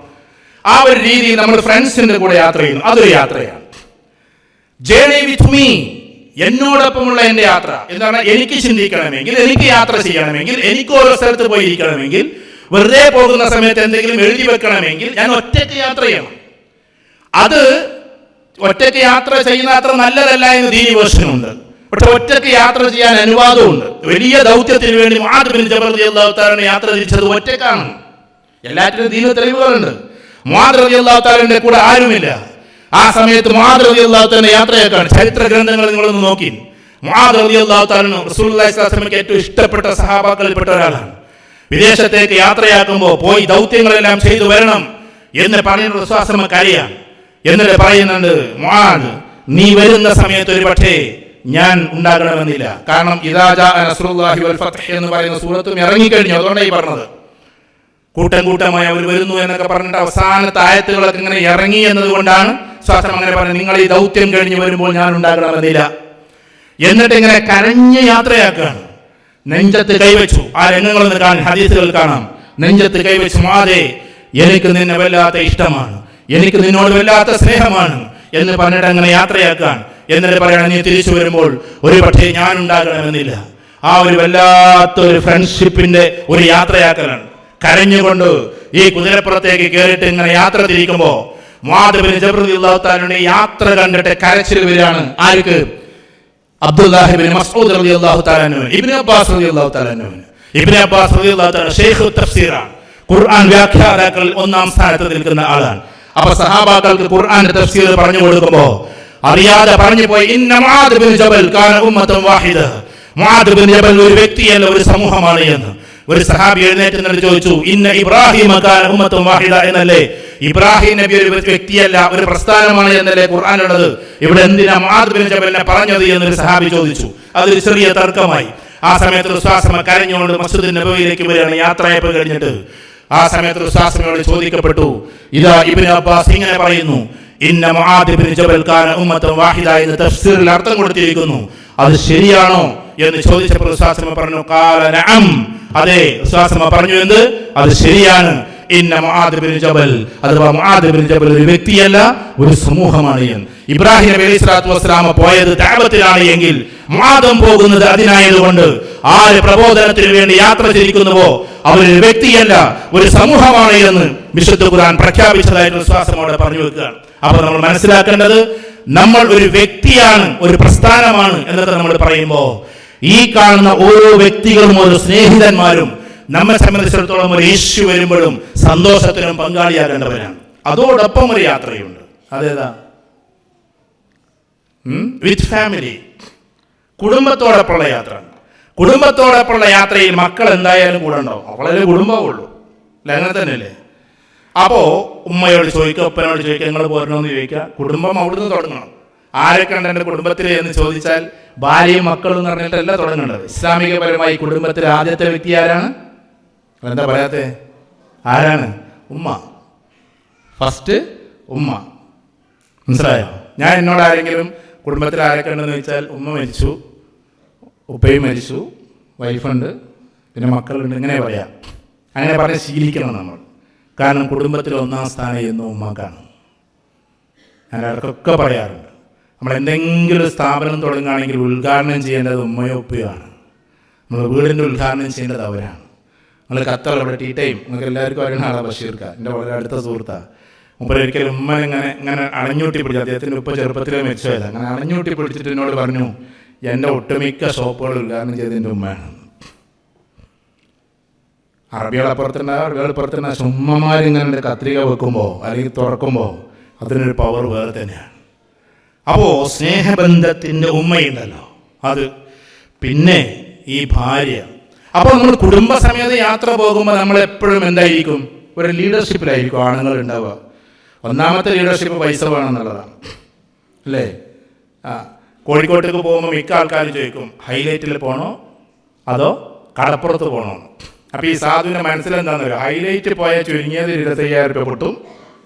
ആ ഒരു രീതിയിൽ നമ്മൾ ഫ്രണ്ട്സിന്റെ കൂടെ യാത്ര ചെയ്യുന്നു, അതൊരു യാത്രയാണ്. ജേർണി വിത്ത് മീ, എന്നോടൊപ്പമുള്ള എൻ്റെ യാത്ര എന്ന് പറഞ്ഞാൽ എനിക്ക് ചിന്തിക്കണമെങ്കിൽ, എനിക്ക് യാത്ര ചെയ്യണമെങ്കിൽ, എനിക്ക് ഓരോ സ്ഥലത്ത് പോയി ഇരിക്കണമെങ്കിൽ, വെറുതെ പോകുന്ന സമയത്ത് എന്തെങ്കിലും എഴുതി വെക്കണമെങ്കിൽ ഞാൻ ഒറ്റയ്ക്ക് യാത്ര ചെയ്യണം. അത് ഒറ്റയ്ക്ക് യാത്ര ചെയ്യുന്ന അത്ര നല്ലതല്ല എന്ന് ദീനി വേർഷനുണ്ട്. പക്ഷെ ഒറ്റയ്ക്ക് യാത്ര ചെയ്യാൻ അനുവാദമുണ്ട്. വലിയ ദൗത്യത്തിന് വേണ്ടി മുആദ് ബിൻ ജബൽ റളിയല്ലാഹു തആല യാത്ര തിരിച്ചത് ഒറ്റയ്ക്കാണ്. എല്ലാറ്റിനും ദീന തെളിവുകളുണ്ട്. മുആദ് റളിയല്ലാഹു തആലയുടെ കൂടെ ആരുമില്ല. ആ സമയത്ത് മുആദ് റളിയല്ലാഹു തആല യാത്രയാക്കാണ്. ചരിത്ര ഗ്രന്ഥങ്ങൾ നിങ്ങളൊന്ന് നോക്കി. മുആദ് റളിയല്ലാഹു തആല റസൂലുള്ളാഹി സ്വല്ലല്ലാഹു അലൈഹി വസല്ലമയ്ക്ക് ഏറ്റവും ഇഷ്ടപ്പെട്ട സഹാബാക്കളിൽപ്പെട്ട ഒരാളാണ്. വിദേശത്തേക്ക് യാത്രയാക്കുമ്പോൾ പോയി ദൗത്യങ്ങളെല്ലാം ചെയ്തു വരണം എന്ന് പറയുന്ന റസൂലുള്ളാഹി അറിയാം. എന്നിട്ട് പറയുന്നുണ്ട്, മുആദ് നീ വരുന്ന സമയത്ത് ഒരു പക്ഷേ ഞാൻ ഉണ്ടാകണമെന്നില്ല. കാരണം ഇദാ ജാഅ നസ്റുല്ലാഹി വൽ ഫത്ഹ് എന്ന് പറയുന്ന സൂറത്തും ഇറങ്ങിക്കഴിഞ്ഞു. അതുകൊണ്ടാണ് ഈ പറഞ്ഞത്. കൂട്ടം കൂട്ടമായി അവർ വരുന്നു എന്നൊക്കെ പറഞ്ഞിട്ട് അവസാനത്തെ ആയത്തുകളൊക്കെ ഇങ്ങനെ ഇറങ്ങി എന്നതുകൊണ്ടാണ് ശ്വാസം അങ്ങനെ പറഞ്ഞത്. നിങ്ങൾ ഈ ദൗത്യം കഴിഞ്ഞ് വരുമ്പോൾ ഞാൻ ഉണ്ടാകണമെന്നില്ല. എന്നിട്ട് ഇങ്ങനെ കരഞ്ഞ് യാത്രയാക്കുകയാണ്. നെഞ്ചത്ത് കൈവച്ചു. ആ രംഗങ്ങളൊന്ന് കാണാൻ ഹദീസുകൾ കാണാം. നെഞ്ചത്ത് കൈവച്ചു, മുആദേ എനിക്ക് നിന്നെ വല്ലാത്ത ഇഷ്ടമാണ്, എനിക്ക് നിന്നോട് വല്ലാത്ത സ്നേഹമാണ് എന്ന് പറഞ്ഞിട്ട് അങ്ങനെ യാത്രയാക്കാൻ. എന്നിട്ട് പറയണം, നീ തിരിച്ചു വരുമ്പോൾ ഒരു പക്ഷേ ഞാൻ ഉണ്ടാകണമെന്നില്ല. ആ ഒരു വല്ലാത്തൊരു ഫ്രണ്ട്ഷിപ്പിന്റെ ഒരു യാത്രയാക്കലാണ്. കരഞ്ഞുകൊണ്ട് ഈ കുതിരപ്പുറത്തേക്ക് കയറിയിട്ട് ഇങ്ങനെ യാത്ര തിരിക്കുമ്പോ മുആദ് ബിൻ ജബൽ റളിയല്ലാഹു തആലയുടെ യാത്ര കണ്ടിട്ട് കരച്ചിൽ വരികയാണ്. ആർക്ക്? അബ്ദുല്ലാഹി ബിൻ മസ്ഊദ് റളിയല്ലാഹു തആല അൻഹു, ഇബ്നു അബ്ബാസ് റളിയല്ലാഹു തആല അൻഹു. ഇബ്നു അബ്ബാസ് റളിയല്ലാഹു തആല ശൈഖു തഫ്സീറാണ്. ഖുർആൻ വ്യാഖ്യാതാക്കളിൽ ഒന്നാം സ്ഥാനത്ത് നിൽക്കുന്ന ആളാണ്. അപ്പൊ സഹാബാക്കൾക്ക് ഖുർആന്റെ തഫ്സീർ പറഞ്ഞു കൊടുക്കുമ്പോ അറിയാതെ പറഞ്ഞു പോയി, ഇന്ന മുആദ് ബിൻ ജബൽ കാന ഉമ്മത്തൻ വാഹിദ. മുആദ് ബിൻ ജബൽ ഒരു വ്യക്തിയല്ല, ഒരു സമൂഹമാണ് എന്ന്. ഒരു സഹാബി എഴുന്നേറ്റ് നിന്നിട്ട് ചോദിച്ചു, ഇന്ന ഇബ്രാഹിം കാന ഉമ്മത്തൻ വാഹിദ എന്നല്ലേ? ഇബ്രാഹിം നബി ഒരു വ്യക്തിയല്ല, ഒരു പ്രസ്ഥാനമാണ് എന്നല്ലേ ഖുർആനുള്ളത്? ഇവിടെ എന്തിനാ മുആദ് ബിൻ ജബലിനെ പറഞ്ഞത് എന്നൊരു സഹാബി ചോദിച്ചു. അതൊരു ചെറിയ തർക്കമായി. ആ സമയത്ത് റസൂലുള്ളാഹി കരഞ്ഞുകൊണ്ട് മസ്ജിദ് നബവിയിലേക്ക് വരികയാണ് യാത്രയപ്പ് കഴിഞ്ഞിട്ട്. ആ സമയത്ത് റസൂലുള്ളാഹിയോട് ചോദിക്കപ്പെട്ടു, ഇതാ ഇബ്നു അബ്ബാസ് ഇങ്ങനെ പറയുന്നു, ഇന്ന മുആദ് ബിൻ ജബൽ കാന ഉമ്മത്തൻ വാഹിദ എന്ന് തഫ്സീറിൽ അർത്ഥം കൊടുത്തിരിക്കുന്നു, അത് ശരിയാണോ എന്ന് ചോദിച്ചപ്പോൾ റസൂലുള്ളാഹി പറഞ്ഞു, ഖാല നഅം, അതെ. റസൂലുള്ളാഹി പറഞ്ഞു, എന്ത്? അത് ശരിയാണ്. ഇന്ന മുആദ് ബിൻ ജബൽ, അഥവാ മുആദ് ബിൻ ജബൽ ഒരു വ്യക്തിയല്ല, ഒരു സമൂഹമാണ് എന്ന്. ഇബ്രാഹിം നബി അലൈഹി സ്വലാത്തു വസ്സലാം പോയത് ദഅവത്തിലാണ് എങ്കിൽ മുആദും പോകുന്നത് അതിനായതുകൊണ്ട് ആര് പ്രബോധനത്തിന് വേണ്ടി യാത്ര തിരിക്കുന്നുവോ അവരൊരു വ്യക്തിയല്ല, ഒരു സമൂഹമാണ് എന്ന് വിശുദ്ധ ഖുർആൻ പ്രഖ്യാപിച്ചതായിട്ട് വിശ്വാസമോടെ പറഞ്ഞു വെക്കുകയാണ്. അപ്പൊ നമ്മൾ മനസ്സിലാക്കേണ്ടത്, നമ്മൾ ഒരു വ്യക്തിയാണ്, ഒരു പ്രസ്ഥാനമാണ് എന്നൊക്കെ നമ്മൾ പറയുമ്പോ ഈ കാണുന്ന ഓരോ വ്യക്തികളും ഓരോ സ്നേഹിതന്മാരും നമ്മെ സംബന്ധിച്ചിടത്തോളം ഒരു ഇഷ്യൂ വരുമ്പോഴും സന്തോഷത്തിനും പങ്കാളിയാകേണ്ടവരാണ്. അതോടൊപ്പം ഒരു യാത്രയുണ്ട്. അതേതാ? വിത്ത് ഫാമിലി, കുടുംബത്തോടൊപ്പമുള്ള യാത്ര. കുടുംബത്തോടൊപ്പമുള്ള യാത്രയിൽ മക്കൾ എന്തായാലും കൂടെ ഉണ്ടാവും. അവളെ കുടുംബമുള്ളൂ അല്ലെ? അങ്ങനെ തന്നെയല്ലേ? അപ്പോ ഉമ്മയോട് ചോദിക്കുക, ഒപ്പനോട് ചോദിക്കുക, നിങ്ങൾ പോരണമെന്ന് ചോദിക്കുക. കുടുംബം അവിടുന്ന് തുടങ്ങണം. ആരൊക്കെ ഉണ്ട് എൻ്റെ കുടുംബത്തിൽ എന്ന് ചോദിച്ചാൽ ഭാര്യയും മക്കളും എന്ന് പറഞ്ഞിട്ടല്ല തുടങ്ങേണ്ടത്. ഇസ്ലാമികപരമായി കുടുംബത്തിലെ ആദ്യത്തെ വ്യക്തി ആരാണ്? എന്താ പറയാത്തെ? ആരാണ്? ഉമ്മ. ഫസ്റ്റ് ഉമ്മ. മനസ്സിലായോ? ഞാൻ എന്നോട് ആരെങ്കിലും കുടുംബത്തിൽ ആരൊക്കെ ഉണ്ടെന്ന് ചോദിച്ചാൽ ഉമ്മ മരിച്ചു, ഉപ്പയും മരിച്ചു, വൈഫുണ്ട്, പിന്നെ മക്കളുണ്ട്, ഇങ്ങനെ പറയാം. അങ്ങനെ പറഞ്ഞ് ശീലിക്കണം നമ്മൾ. കാരണം കുടുംബത്തിൽ ഒന്നാം സ്ഥാനം എന്നും ഉമ്മക്കാണ്. ഞാൻ അവർക്കൊക്കെ പറയാറുണ്ട്, നമ്മൾ എന്തെങ്കിലും സ്ഥാപനം തുടങ്ങുകയാണെങ്കിൽ ഉദ്ഘാടനം ചെയ്യേണ്ടത് ഉമ്മയോ ഉപ്പയാണ്. നമ്മൾ വീടിൻ്റെ ഉദ്ഘാടനം ചെയ്യേണ്ടത് അവരാണ്. നമ്മൾ ഖത്തർ അവിടെ ടീ ടൈം, നിങ്ങൾക്ക് എല്ലാവർക്കും അറിയുന്ന ആളാണ് ബഷീർക്ക, എൻ്റെ വളരെ അടുത്ത സുഹൃത്താണ്. ഒരിക്കലും ഉമ്മ ഇങ്ങനെ അണഞ്ഞൂട്ടി പിടിച്ചു. അദ്ദേഹത്തിൻ്റെ ഉപ്പ ചെറുപ്പത്തിലേ മരിച്ചതല്ല. അങ്ങനെ അണഞ്ഞൂട്ടി പിടിച്ചിട്ട് എന്നോട് പറഞ്ഞു, എൻ്റെ ഒട്ടുമിക്ക ഷോപ്പുകൾ ഉദ്ഘാടനം ചെയ്തതിൻ്റെ ഉമ്മയാണ്. അറബികളപ്പുറത്തുള്ള ഉമ്മമാരിങ്ങനെ കത്രിക വെക്കുമ്പോൾ അല്ലെങ്കിൽ തുറക്കുമ്പോൾ അതിനൊരു പവർ വേറെ തന്നെയാണ്. അപ്പോൾ സ്നേഹബന്ധത്തിൻ്റെ ഉമ്മയുണ്ടല്ലോ അത്. പിന്നെ ഈ ഭാര്യ. അപ്പോൾ നമ്മൾ കുടുംബസമേത യാത്ര പോകുമ്പോൾ നമ്മളെപ്പോഴും എന്തായിരിക്കും? ഒരു ലീഡർഷിപ്പിലായിരിക്കും ആണുങ്ങൾ ഉണ്ടാവുക. ഒന്നാമത്തെ ലീഡർഷിപ്പ് പൈസ വേണമെന്നുള്ളതാണ് അല്ലേ? കോഴിക്കോട്ടേക്ക് പോകുമ്പോൾ മിക്ക ആൾക്കാരും ചോദിക്കും, ഹൈലൈറ്റിൽ പോകണോ അതോ കടപ്പുറത്ത് പോകണോ? അപ്പോൾ ഈ സാധുവിൻ്റെ മനസ്സിലെന്താണെന്ന് പറയുക, ഹൈലൈറ്റ് പോയാൽ ചുരുങ്ങിയത് 25,000 രൂപ പൊട്ടും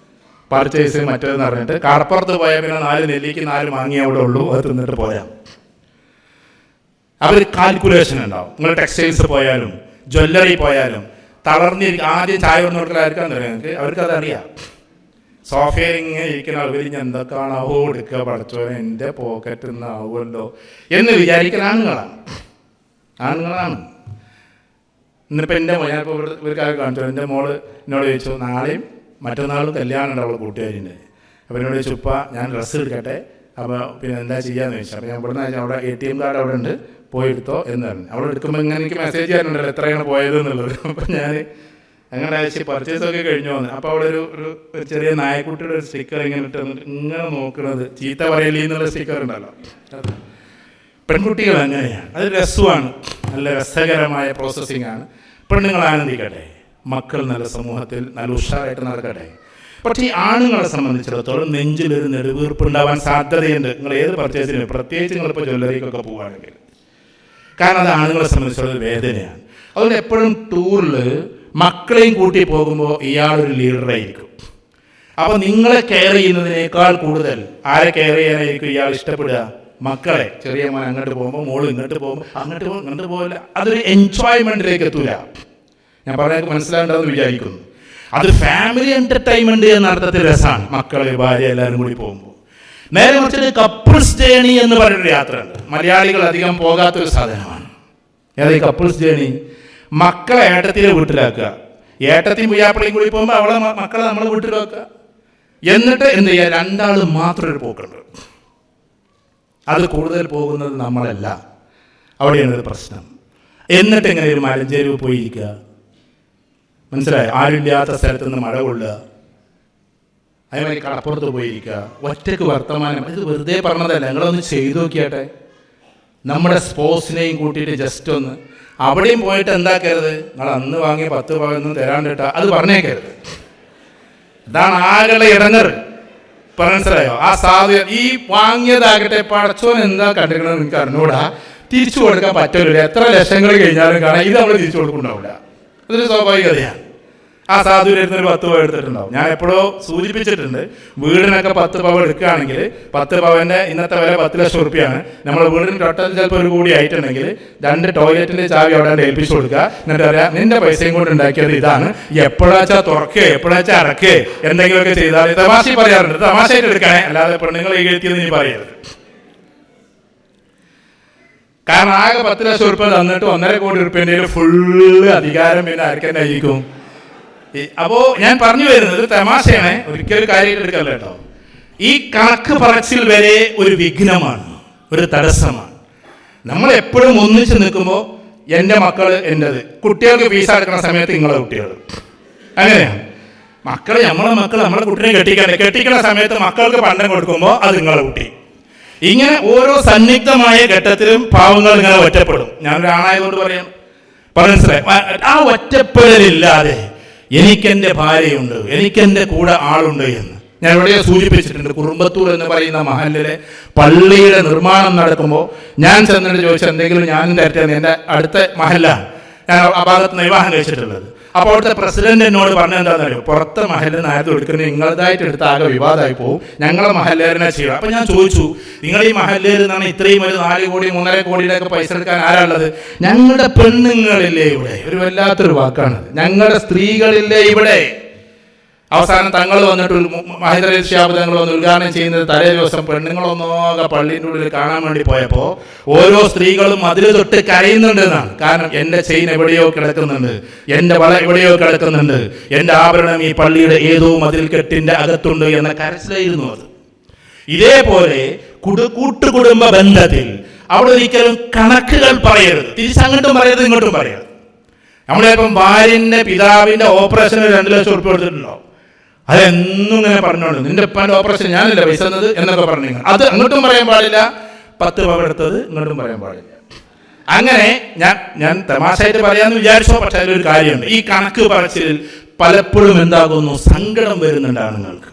പർച്ചേസ് മറ്റേതെന്ന് പറഞ്ഞിട്ട്, കടപ്പുറത്ത് പോയാൽ പിന്നെ 4 നെല്ലിക്ക് 4 മാങ്ങി അവിടെ ഉള്ളൂ, അത് തിന്നിട്ട് പോരാം. അവർ കാൽക്കുലേഷൻ ഉണ്ടാവും. നിങ്ങൾ ടെക്സ്റ്റൈൽസ് പോയാലും ജ്വല്ലറി പോയാലും തളർന്നിരിക്കും. ആദ്യം ചായ വന്നു കൊടുക്കലായിരിക്കാൻ തുടങ്ങി അവർക്കതറിയാം. സോഫയിൽ ഇങ്ങനെ ഇരിക്കുന്ന ആളുകൾ ഞാൻ എന്തൊക്കെയാണ് എടുക്കുക, പഠിച്ചോനെ എൻ്റെ പോക്കറ്റിൽ നിന്ന് ആവുമല്ലോ എന്ന് വിചാരിക്കുന്ന ആണുങ്ങളാണ്. ഇന്നിപ്പോൾ എൻ്റെ ഞാനിപ്പോൾ ഒരു കാര്യം കാണിച്ചു. എൻ്റെ മോള് എന്നോട് ചോദിച്ചു, നാളെയും മറ്റന്നാളും കല്യാണം ഉണ്ട് അവൾ കൂട്ടുകാരിൻ്റെ. അപ്പോൾ എന്നോട് ചോദിച്ചു, ഉപ്പ ഞാൻ ഡ്രസ്സ് എടുക്കട്ടെ, അപ്പോൾ പിന്നെ എന്താ ചെയ്യാന്ന് ചോദിച്ചു. അപ്പോൾ ഞാൻ ഇവിടുന്ന് അവിടെ ATM കാർഡ് അവിടെ ഉണ്ട്, പോയി എടുത്തോ എന്ന് പറഞ്ഞു. അവിടെ എടുക്കുമ്പോൾ ഇങ്ങനെ എനിക്ക് മെസ്സേജ് ചെയ്യാനുണ്ടല്ലോ എത്രയാണ് പോയത് എന്നുള്ളത്. അപ്പോൾ ഞാൻ അങ്ങനെ അയച്ച് പർച്ചേസൊക്കെ കഴിഞ്ഞു വന്നു. അപ്പോൾ അവിടെ ഒരു ചെറിയ നായക്കുട്ടിയുടെ ഒരു സ്റ്റിക്കർ ഇങ്ങനെ ഇട്ട് ഇങ്ങനെ നോക്കുന്നത്, ചീത്ത പറയലി എന്നുള്ള സ്റ്റിക്കർ ഉണ്ടല്ലോ. പെൺകുട്ടികൾ അങ്ങനെയാണ്, അത് രസമാണ്, നല്ല രസകരമായ പ്രോസസ്സിംഗ് ആണ്. പെണ്ണുങ്ങൾ ആനന്ദിക്കട്ടെ, മക്കൾ നല്ല സമൂഹത്തിൽ നല്ല ഉഷാറായിട്ട് നടക്കട്ടെ. പക്ഷേ ഈ ആണുങ്ങളെ സംബന്ധിച്ചിടത്തോളം നെഞ്ചിലൊരു നെടുവീർപ്പ് ഉണ്ടാവാൻ സാധ്യതയുണ്ട്. നിങ്ങൾ ഏത് പർച്ചേസിനും, പ്രത്യേകിച്ച് നിങ്ങളിപ്പോൾ ജ്വല്ലറിക്കൊക്കെ പോവുകയാണെങ്കിൽ, കാരണം അത് ആണുങ്ങളെ സംബന്ധിച്ചുള്ള വേദനയാണ്. അതുകൊണ്ട് എപ്പോഴും ടൂറിൽ മക്കളെയും കൂട്ടി പോകുമ്പോൾ ഇയാളൊരു ലീഡറായിരിക്കും. അപ്പോൾ നിങ്ങളെ കെയർ ചെയ്യുന്നതിനേക്കാൾ കൂടുതൽ ആരെ കെയർ ചെയ്യാനായിരിക്കും ഇയാൾ ഇഷ്ടപ്പെടുക? മക്കളെ. ചെറിയ മോൻ അങ്ങോട്ട് പോകുമ്പോൾ മോള് ഇങ്ങോട്ട് പോകുമ്പോൾ അങ്ങോട്ട് പോകില്ല. അതൊരു എൻജോയ്മെൻറ്റിലേക്ക് എത്തൂല. ഞാൻ പറഞ്ഞാൽ മനസ്സിലാകേണ്ടതെന്ന് വിചാരിക്കുന്നു. അത് ഫാമിലി എൻ്റർടൈൻമെൻറ്റ് എന്ന അർത്ഥത്തിൽ രസമാണ്, മക്കളെ ഭാര്യ എല്ലാവരും കൂടി പോകുമ്പോൾ. നേരെ മറിച്ചൊരു കപ്പിൾസ് ജേണി എന്ന് പറയുന്നൊരു യാത്ര ഉണ്ട്, മലയാളികൾ അധികം പോകാത്തൊരു സാധനമാണ്. ഏതാ ഈ കപ്പിൾസ് ജേണി? മക്കളെ ഏട്ടത്തിൻ്റെ വീട്ടിലാക്കുക, ഏട്ടത്തിയും പുയ്യാപ്പിളയും കൂടി പോകുമ്പോൾ അവളെ മക്കളെ നമ്മളെ വീട്ടിൽ വെക്കുക. എന്നിട്ട് എന്ത് ചെയ്യുക? രണ്ടാളും മാത്രം ഒരു പോക്കുണ്ട്. അത് കൂടുതൽ പോകുന്നത് നമ്മളല്ല, അവിടെയാണ് ഒരു പ്രശ്നം. എന്നിട്ട് എങ്ങനെ ഒരു മലഞ്ചേരിവ് പോയിരിക്കുക, മനസ്സിലായി? ആരില്ലാത്ത സ്ഥലത്ത് നിന്ന് മഴ കൊള്ളുക, അതേമാതിരി കടപ്പുറത്ത് പോയിരിക്കുക, ഒറ്റയ്ക്ക് വർത്തമാനം. ഇത് വെറുതെ പറഞ്ഞതല്ല, നിങ്ങളൊന്ന് ചെയ്തു നോക്കിയാട്ടെ. നമ്മുടെ സ്പോർട്സിനെയും കൂട്ടിയിട്ട് ജസ്റ്റ് ഒന്ന് അവിടെയും പോയിട്ട് എന്താക്കരുത്, നിങ്ങൾ അന്ന് വാങ്ങിയ 10 പവനൊന്നും തരാണ്ടിട്ടാ അത് പറഞ്ഞേക്കരുത്. ഇതാണ് ആകെ ഇടങ്ങറ്. മനസ്സിലായോ? ആ സാധ്യത ഈ വാങ്ങിയതാകട്ടെ പടച്ചോൻ എന്താ കണ്ടിരിക്കണമെന്ന് നിങ്ങൾക്ക് അറിഞ്ഞൂടാ, തിരിച്ചു കൊടുക്കാൻ പറ്റില്ല. എത്ര ലക്ഷങ്ങൾ കഴിഞ്ഞാലും കാണാം ഇത് നമ്മൾ തിരിച്ചു കൊടുക്കുന്നുണ്ടാവില്ല. അതൊരു സ്വാഭാവികതയാണ്. ആ സാധുവിനൊരു 10 പവൻ എടുത്തിട്ടുണ്ടാവും. ഞാൻ എപ്പോഴോ സൂചിപ്പിച്ചിട്ടുണ്ട്, വീടിനൊക്കെ 10 പവൻ എടുക്കുകയാണെങ്കിൽ 10 പവൻ്റെ ഇന്നത്തെ വില 10 ലക്ഷം റുപ്യാണ്. നമ്മൾ വീടിന് ടോട്ടൽ ചിലപ്പോൾ ഒരു കൂടി ആയിട്ടുണ്ടെങ്കിൽ 2 ടോയ്ലറ്റിൻ്റെ ചാവി അവിടെ ഏൽപ്പിച്ചു കൊടുക്കുക. എന്നിട്ട് പറയാം, നിന്റെ പൈസയും കൊണ്ട് ഉണ്ടാക്കിയത് ഇതാണ്, എപ്പോഴാച്ചാ തുറക്കേ എപ്പോഴാച്ചാ അടക്കേ എന്തെങ്കിലുമൊക്കെ ചെയ്താൽ. തമാശ പറയാറുണ്ട്, തമാശയായിട്ട് എടുക്കണേ, അല്ലാതെ പെണ്ണുങ്ങൾ എഴുതിയത് നീ പറയരുത്. കാരണം ആകെ 10 ലക്ഷം റുപ്യ തന്നിട്ട് 1.5 കോടി റുപ്യേൻ്റെ ഫുള്ള് അധികാരം പിന്നെ ആർക്കെന്നെ ആയിരിക്കും. അപ്പോൾ ഞാൻ പറഞ്ഞു വരുന്നത് തമാശയാണ്, ഒരിക്കലും കാര്യമായിട്ട് എടുക്കല്ല കേട്ടോ. ഈ കണക്ക് പറച്ചിൽ വരെ ഒരു വിഘ്നമാണ്, ഒരു തടസ്സമാണ്. നമ്മൾ എപ്പോഴും ഒന്നിച്ച് നിൽക്കുമ്പോൾ എൻ്റെ മക്കൾ എൻ്റെത്, കുട്ടികൾക്ക് ഫീസ് അടക്കുന്ന സമയത്ത് നിങ്ങളെ കുട്ടികൾ, അങ്ങനെയാണ്. മക്കൾ നമ്മളെ കുട്ടിനെ കെട്ടിക്കുന്ന സമയത്ത് മക്കൾക്ക് പണ്ടം കൊടുക്കുമ്പോൾ അത് നിങ്ങളെ കുട്ടി. ഇങ്ങനെ ഓരോ സന്നിഗ്ധമായ ഘട്ടത്തിലും പാവങ്ങൾ ഇങ്ങനെ ഒറ്റപ്പെടും. ഞാനൊരു ആണായതുകൊണ്ട് പറയാം, മനസ്സിലായി? ആ ഒറ്റപ്പെടലില്ലാതെ എനിക്കെൻ്റെ ഭാര്യയുണ്ട്, എനിക്കെൻ്റെ കൂടെ ആളുണ്ട് എന്ന് ഞാൻ എവിടെയോ സൂചിപ്പിച്ചിട്ടുണ്ട്. കുറുമ്പത്തൂർ എന്ന് പറയുന്ന മഹലിലെ പള്ളിയുടെ നിർമ്മാണം നടക്കുമ്പോൾ ഞാൻ ചെന്നിട്ട് ചോദിച്ചാൽ എന്തെങ്കിലും ഞാനും തരട്ടെ. എൻ്റെ അടുത്ത മഹലാണ് ഞാൻ ആ ഭാഗത്ത് വിവാഹം കഴിച്ചിട്ടുള്ളത്. അപ്പോൾ അവിടുത്തെ പ്രസിഡന്റ് എന്നോട് പറഞ്ഞത് എന്താണെന്നറിയോ, പുറത്തെ മഹലിൽ നിന്ന് ആയത് എടുക്കുന്നത് നിങ്ങളതായിട്ട് എടുത്ത് ആകെ വിവാദമായി പോകും, ഞങ്ങളെ മഹല്ലേറിനെ ചെയ്യണം. അപ്പം ഞാൻ ചോദിച്ചു, നിങ്ങൾ ഈ മഹല്ലേറിൽ നിന്നാണ് ഇത്രയും ഒരു 4 കോടി 3.5 കോടിയിലൊക്കെ പൈസ എടുക്കാൻ ആരാളുള്ളത്? ഞങ്ങളുടെ പെണ്ണുങ്ങളില്ലേ ഇവിടെ. ഒരു വല്ലാത്തൊരു വാക്കാണത്, ഞങ്ങളുടെ സ്ത്രീകളില്ലേ ഇവിടെ. അവസാനം തങ്ങൾ വന്നിട്ട് മഹേന്ദ്ര ഷിഹാബ് തങ്ങൾ വന്ന് ഉദ്ഘാടനം ചെയ്യുന്നത് തലേ ദിവസം പെണ്ണുങ്ങളൊന്നോകെ പള്ളിൻ്റെ ഉള്ളിൽ കാണാൻ വേണ്ടി പോയപ്പോൾ ഓരോ സ്ത്രീകളും അതിൽ തൊട്ട് കരയുന്നുണ്ടെന്നാണ്. കാരണം എൻ്റെ ചെയിൻ എവിടെയോ കിടക്കുന്നുണ്ട്, എൻ്റെ വള എവിടെയോ കിടക്കുന്നുണ്ട്, എൻ്റെ ആഭരണം ഈ പള്ളിയുടെ ഏതോ മതിൽക്കെട്ടിൻ്റെ അകത്തുണ്ട് എന്ന കരച്ചിലായിരുന്നു അത്. ഇതേപോലെ കൂട്ടുകുടുംബ ബന്ധത്തിൽ അവിടെ ഒരിക്കലും കണക്കുകൾ പറയരുത്, തിരിച്ചങ്ങോട്ടും പറയരുത് ഇങ്ങോട്ടും പറയരുത്. നമ്മളിപ്പം ഭാര്യൻ്റെ പിതാവിൻ്റെ ഓപ്പറേഷന് 2 ലക്ഷം ഉറുപ്പിക കൊടുത്തിട്ടുണ്ടോ? അതെന്നും ഇങ്ങനെ പറഞ്ഞോണ്ട് നിന്റെ ഉപ്പാൻ്റെ ഓപ്പറേഷൻ ഞാനല്ല പൈസ തന്നത് എന്നൊക്കെ പറഞ്ഞു. അത് അങ്ങോട്ടും പറയാൻ പാടില്ല, 10 പവൻ എടുത്തത് ഇങ്ങോട്ടും പറയാൻ പാടില്ല. അങ്ങനെ ഞാൻ തമാശയായിട്ട് പറയാമെന്ന് വിചാരിച്ചോ. പക്ഷെ അതിലൊരു കാര്യമുണ്ട്, ഈ കണക്ക് പറച്ചിൽ പലപ്പോഴും എന്താകുന്നു, സങ്കടം വരുന്നുണ്ട് ആണുങ്ങൾക്ക്.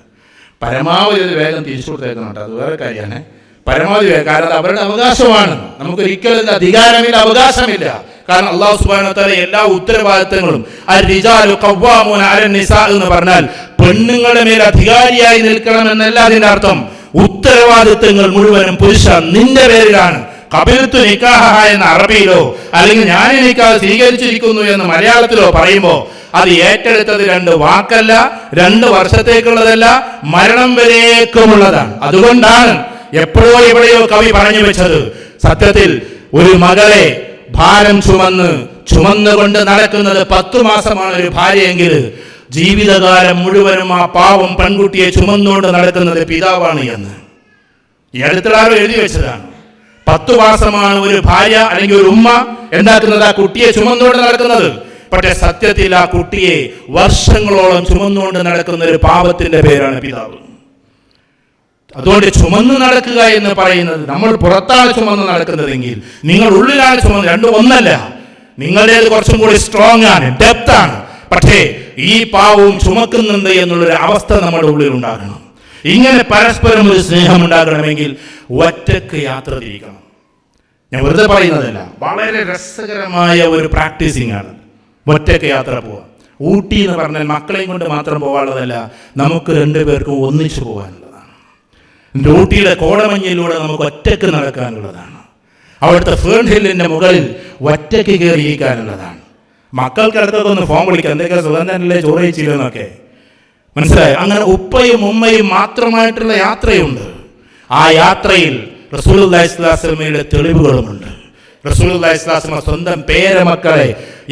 പരമാവധി അത് വേഗം തിരിച്ചു കൊടുത്തേക്കുന്നുണ്ട്, അത് വേറെ കാര്യമാണ്. പരമാവധി വേഗം, കാരണം അത് അവരുടെ അവകാശമാണ്. നമുക്ക് ഒരിക്കലും അധികാരമില്ല, അവകാശമില്ല. കാരണം അല്ലാഹു സുബ്ഹാനഹു വ തആല എല്ലാ ഉത്തരവാദിത്തങ്ങളും അർ-റിജാലു ഖവ്വാമൂന അലൻ നിസാ എന്ന് പറഞ്ഞാൽ പെണ്ണുങ്ങളുടെ മേൽ അധികാരിയായി നിൽക്കണം എന്നല്ല അതിന്റെ അർത്ഥം. ഉത്തരവാദിത്തങ്ങൾ മുഴുവനും പുരുഷ നിന്റെ പേരിലാണ്. ഖബിൽതു നിക്കാഹ എന്ന അറബിയിലോ അല്ലെങ്കിൽ ഞാൻ നിക്കാഹ് സ്വീകരിച്ചിരിക്കുന്നു എന്ന് മലയാളത്തിലോ പറയുമ്പോൾ അത് ഏറ്റെടുത്തത് 2 വാക്കല്ല, 2 വർഷത്തേക്കുള്ളതല്ല, മരണം വരേക്കുമുള്ളതാണ്. അതുകൊണ്ടാണ് എപ്പോഴോ എവിടെയോ കവി പറഞ്ഞു വെച്ചത്, സത്യത്തിൽ ഒരു മകളെ ഭാരം ചുമന്നുകൊണ്ട് നടക്കുന്നത് 10 മാസമാണ് ഒരു ഭാര്യയെങ്കിൽ ജീവിതകാലം മുഴുവനും ആ പാവം പെൺകുട്ടിയെ ചുമന്നുകൊണ്ട് നടക്കുന്നത് പിതാവാണ് എന്ന്. ഈ അടുത്തുള്ളവർ എഴുതി വെച്ചതാണ്. 10 മാസമാണ് ഒരു ഭാര്യ അല്ലെങ്കിൽ ഒരു ഉമ്മ എന്താക്കുന്നത്, ആ കുട്ടിയെ ചുമന്നുകൊണ്ട് നടക്കുന്നത്. പക്ഷെ സത്യത്തിൽ ആ കുട്ടിയെ വർഷങ്ങളോളം ചുമന്നുകൊണ്ട് നടക്കുന്ന ഒരു പാപത്തിന്റെ പേരാണ് പിതാവ്. അതുകൊണ്ട് ചുമന്ന് നടക്കുക എന്ന് പറയുന്നത്, നമ്മൾ പുറത്താണ് ചുമന്ന് നടക്കുന്നതെങ്കിൽ നിങ്ങൾ ഉള്ളിലാണ് ചുമന്ന്, രണ്ടും ഒന്നല്ല. നിങ്ങളുടേത് കുറച്ചും കൂടി സ്ട്രോങ് ആണ്, ഡെപ്ത് ആണ്. പക്ഷേ ഈ പാവവും ചുമക്കുന്നുണ്ട് എന്നുള്ളൊരു അവസ്ഥ നമ്മുടെ ഉള്ളിൽ ഉണ്ടാകണം. ഇങ്ങനെ പരസ്പരം ഒരു സ്നേഹം ഉണ്ടാകണമെങ്കിൽ ഒറ്റക്ക് യാത്ര തിരിക്കണം. ഞാൻ വെറുതെ പറയുന്നതല്ല, വളരെ രസകരമായ ഒരു പ്രാക്ടീസിംഗ് ആണ് ഒറ്റക്ക് യാത്ര പോവുക. ഊട്ടി എന്ന് പറഞ്ഞാൽ മക്കളെയും കൊണ്ട് മാത്രം പോകാനുള്ളതല്ല, നമുക്ക് 2 പേർക്കും ഒന്നിച്ചു പോകാനുള്ളതാണ്. ഊട്ടിയുടെ കോടമഞ്ഞിലൂടെ നമുക്ക് ഒറ്റക്ക് നടക്കാനുള്ളതാണ്. അവിടുത്തെ ഫേൺ ഹില്ലിന്റെ മുകളിൽ ഒറ്റയ്ക്ക് കയറിയിരിക്കാനുള്ളതാണ്. മക്കൾക്കിടത്തൊക്കെ ഒന്ന് ഫോൺ വിളിക്കുക, എന്തൊക്കെ സുഗന്ധനല്ലേ ചോറ് കഴിച്ചില്ലെന്നൊക്കെ, മനസ്സിലായി? അങ്ങനെ ഉപ്പയും ഉമ്മയും മാത്രമായിട്ടുള്ള യാത്രയുണ്ട്. ആ യാത്രയിൽ റസൂലുള്ളാഹി സ്വല്ലല്ലാഹു അലൈഹി വസല്ലമയുടെ തെളിവുകളുമുണ്ട്. റസൂലുള്ളാഹി സ്വല്ലല്ലാഹു അലൈഹി വസല്ലം സ്വന്തം പേരമക്കളെ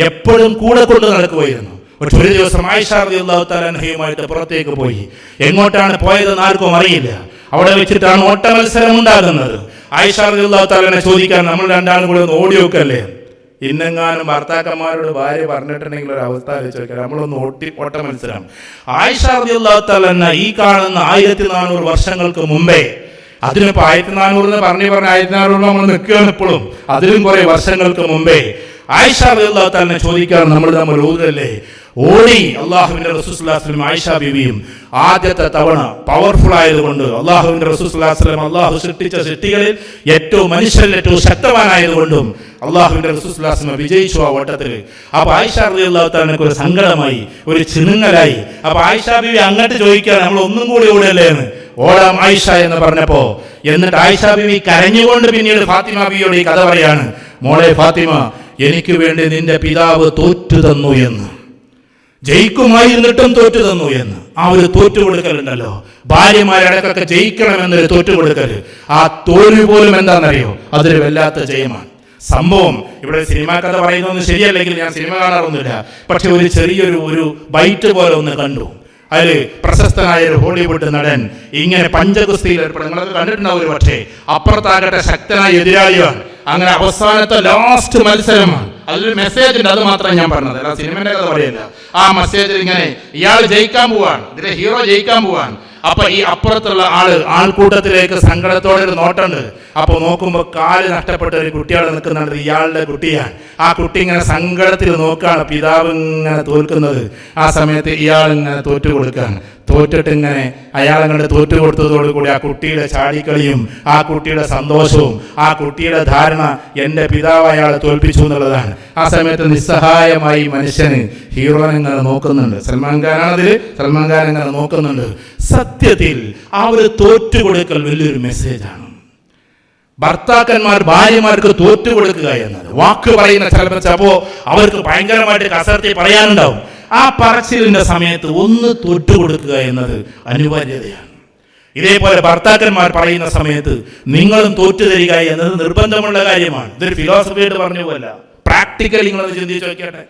എപ്പോഴും കൂടെ കൊണ്ട് നടക്കുമായിരുന്നു. പക്ഷെ ഒരു ദിവസം ആയിഷ റളിയല്ലാഹു തആല അൻഹയുമായിട്ട് പുറത്തേക്ക് പോയി. എങ്ങോട്ടാണ് പോയതെന്ന് ആർക്കും അറിയില്ല. അവിടെ വെച്ചിട്ടാണ് ഓട്ട മത്സരം ഉണ്ടാകുന്നത്. ആയിഷ റളിയല്ലാഹു തആലനെ ചോദിക്കാൻ നമ്മൾ രണ്ടാളും കൂടെ ഒന്ന് ഓടി നോക്കല്ലേ. ഇന്നെങ്ങാനും ഭർത്താക്കന്മാരോട് ഭാര്യ പറഞ്ഞിട്ടുണ്ടെങ്കിൽ ഒരു അവസ്ഥ ചോദിക്കാം, നമ്മളൊന്ന് ഓട്ട മത്സരം. ആയിഷ റളിയല്ലാഹു തആല ഈ കാണുന്ന 1400 വർഷങ്ങൾക്ക് മുമ്പേ, അതിനിപ്പോ 1400 പറഞ്ഞ് 1400 നമ്മൾ നിൽക്കുകയാണ് ഇപ്പോഴും, അതിലും കുറെ വർഷങ്ങൾക്ക് മുമ്പേ ആയിഷ റളിയല്ലാഹു തആല ചോദിക്കാൻ നമ്മൾ ഓതല്ലേ, ഓടി അള്ളാഹുവിന്റെ റസൂൽ സ്വല്ലല്ലാഹു അലൈഹി വസല്ലം ആയിഷ ബീവിയും ആദ്യത്തെ തവണ പവർഫുൾ ആയതുകൊണ്ട്, അള്ളാഹുവിന്റെ റസൂൽ സ്വല്ലല്ലാഹു അലൈഹി വസല്ലം അള്ളാഹു സൃഷ്ടിച്ച സൃഷ്ടികളിൽ ഏറ്റവും മനുഷ്യരിൽ ഏറ്റവും ശക്തവാനായതുകൊണ്ടും അള്ളാഹുവിന്റെ റസൂൽ സ്വല്ലല്ലാഹു അലൈഹി വസല്ലം വിജയിച്ചു ആ ഓട്ടത്തിൽ. അപ്പൊ ആയിഷ റളിയല്ലാഹു തആലക്ക് ഒരു സങ്കടമായി, ഒരു ചിണുങ്ങലായി. അപ്പൊ ആയിഷ ബീവി അങ്ങോട്ട് ചോദിക്കാൻ, നമ്മൾ ഒന്നും കൂടി ഓടല്ലേ എന്ന്. ഓടാം ആയിഷ എന്ന് പറഞ്ഞപ്പോ, എന്നിട്ട് ആയിഷ ബീവി കരഞ്ഞുകൊണ്ട് പിന്നീട് ഫാത്തിമ ബീവിയോട് ഈ കഥ പറയാണ്, മോളെ ഫാത്തിമ, എനിക്ക് വേണ്ടി നിന്റെ പിതാവ് തോറ്റു തന്നു എന്ന്, ജയിക്കുമായിരുന്നിട്ടും തോറ്റു തന്നു എന്ന്. ആ ഒരു തോറ്റുകൊടുക്കലുണ്ടല്ലോ, ഭാര്യമാരടക്കൊക്കെ ജയിക്കണമെന്നൊരു തോറ്റുകൊടുക്കൽ. ആ തോൽവി പോലും എന്താണെന്നറിയോ, അതൊരു വല്ലാത്ത ജയമാണ്. സംഭവം ഇവിടെ സിനിമാ കഥ പറയുന്നതൊന്നും ശരിയല്ലെങ്കിൽ ഞാൻ സിനിമ കാണാറൊന്നുമില്ല, പക്ഷെ ഒരു ചെറിയൊരു ബൈറ്റ് പോലെ ഒന്ന് കണ്ടു. അതിൽ പ്രശസ്തനായ ഒരു ഹോളിവുഡ് നടൻ ഇങ്ങനെ പഞ്ചഗുസ്തിയിൽ ഏർപ്പെടും. നിങ്ങളൊക്കെ കണ്ടിട്ടുണ്ടാവും ഒരു പക്ഷേ. അപ്പുറത്താകട്ടെ ശക്തനായ എതിരാളിയാണ്. അങ്ങനെ അവസാനത്തെ ലാസ്റ്റ് മത്സരമാണ്. അതിലൊരു മെസ്സേജ് ഉണ്ട്, അത് മാത്രമേ ഞാൻ പറഞ്ഞത്, അല്ല സിനിമയുടെ കഥ പറയില്ല. ആ മെസ്സേജിൽ ഇങ്ങനെ ഇയാൾ ജയിക്കാൻ പോവാണ്, ഇതിലെ ഹീറോ ജയിക്കാൻ പോവാണ്. അപ്പൊ ഈ അപ്പുറത്തുള്ള ആൾക്കൂട്ടത്തിലേക്ക് സങ്കടത്തോടെ ഒരു നോട്ടുണ്ട്. അപ്പൊ നോക്കുമ്പോ കാല് നഷ്ടപ്പെട്ട ഒരു കുട്ടിയാണ് നിൽക്കുന്നുണ്ട്, ഇയാളുടെ കുട്ടിയാണ്. ആ കുട്ടി ഇങ്ങനെ സങ്കടത്തിൽ നോക്കുകയാണ്, പിതാവ് ഇങ്ങനെ തോൽക്കുന്നത്. ആ സമയത്ത് ഇയാൾ ഇങ്ങനെ തോറ്റു കൊടുക്കുകയാണ്. തോറ്റിട്ട് ഇങ്ങനെ അയാളങ്ങോട്ട് തോറ്റു കൊടുത്തതോടുകൂടി ആ കുട്ടിയുടെ ചാടിക്കളിയും ആ കുട്ടിയുടെ സന്തോഷവും ആ കുട്ടിയുടെ ധാരണ എൻ്റെ പിതാവ് അയാളെ തോൽപ്പിച്ചു എന്നുള്ളതാണ്. ആ സമയത്ത് നിസ്സഹായമായി മനുഷ്യന് ഹീറോനെ ഇങ്ങനെ നോക്കുന്നുണ്ട്. സൽമാൻ ഖാനാണതിൽ, സൽമാൻ ഖാൻ ഇങ്ങനെ നോക്കുന്നുണ്ട്. സത്യത്തിൽ ആ ഒരു തോറ്റുകൊടുക്കൽ വലിയൊരു മെസ്സേജാണ്. ഭർത്താക്കന്മാർ ഭാര്യമാർക്ക് തോറ്റു കൊടുക്കുക എന്നത് വാക്ക് പറയുന്ന ചിലപ്പോൾ അവർക്ക് ഭയങ്കരമായിട്ട് കസർത്തി പറയാനുണ്ടാവും. ആ പറച്ചിലിന്റെ സമയത്ത് ഒന്ന് തോറ്റു കൊടുക്കുക എന്നത് അനിവാര്യതയാണ്. ഇതേപോലെ ഭർത്താക്കന്മാർ പറയുന്ന സമയത്ത് നിങ്ങളും തോറ്റു തരിക എന്നത് നിർബന്ധമുള്ള കാര്യമാണ്. ഇതൊരു ഫിലോസഫിയായിട്ട് പറഞ്ഞു പോലല്ല, പ്രാക്ടിക്കലി നിങ്ങളൊന്ന് ചിന്തിച്ച് നോക്കിയാട്ടെ.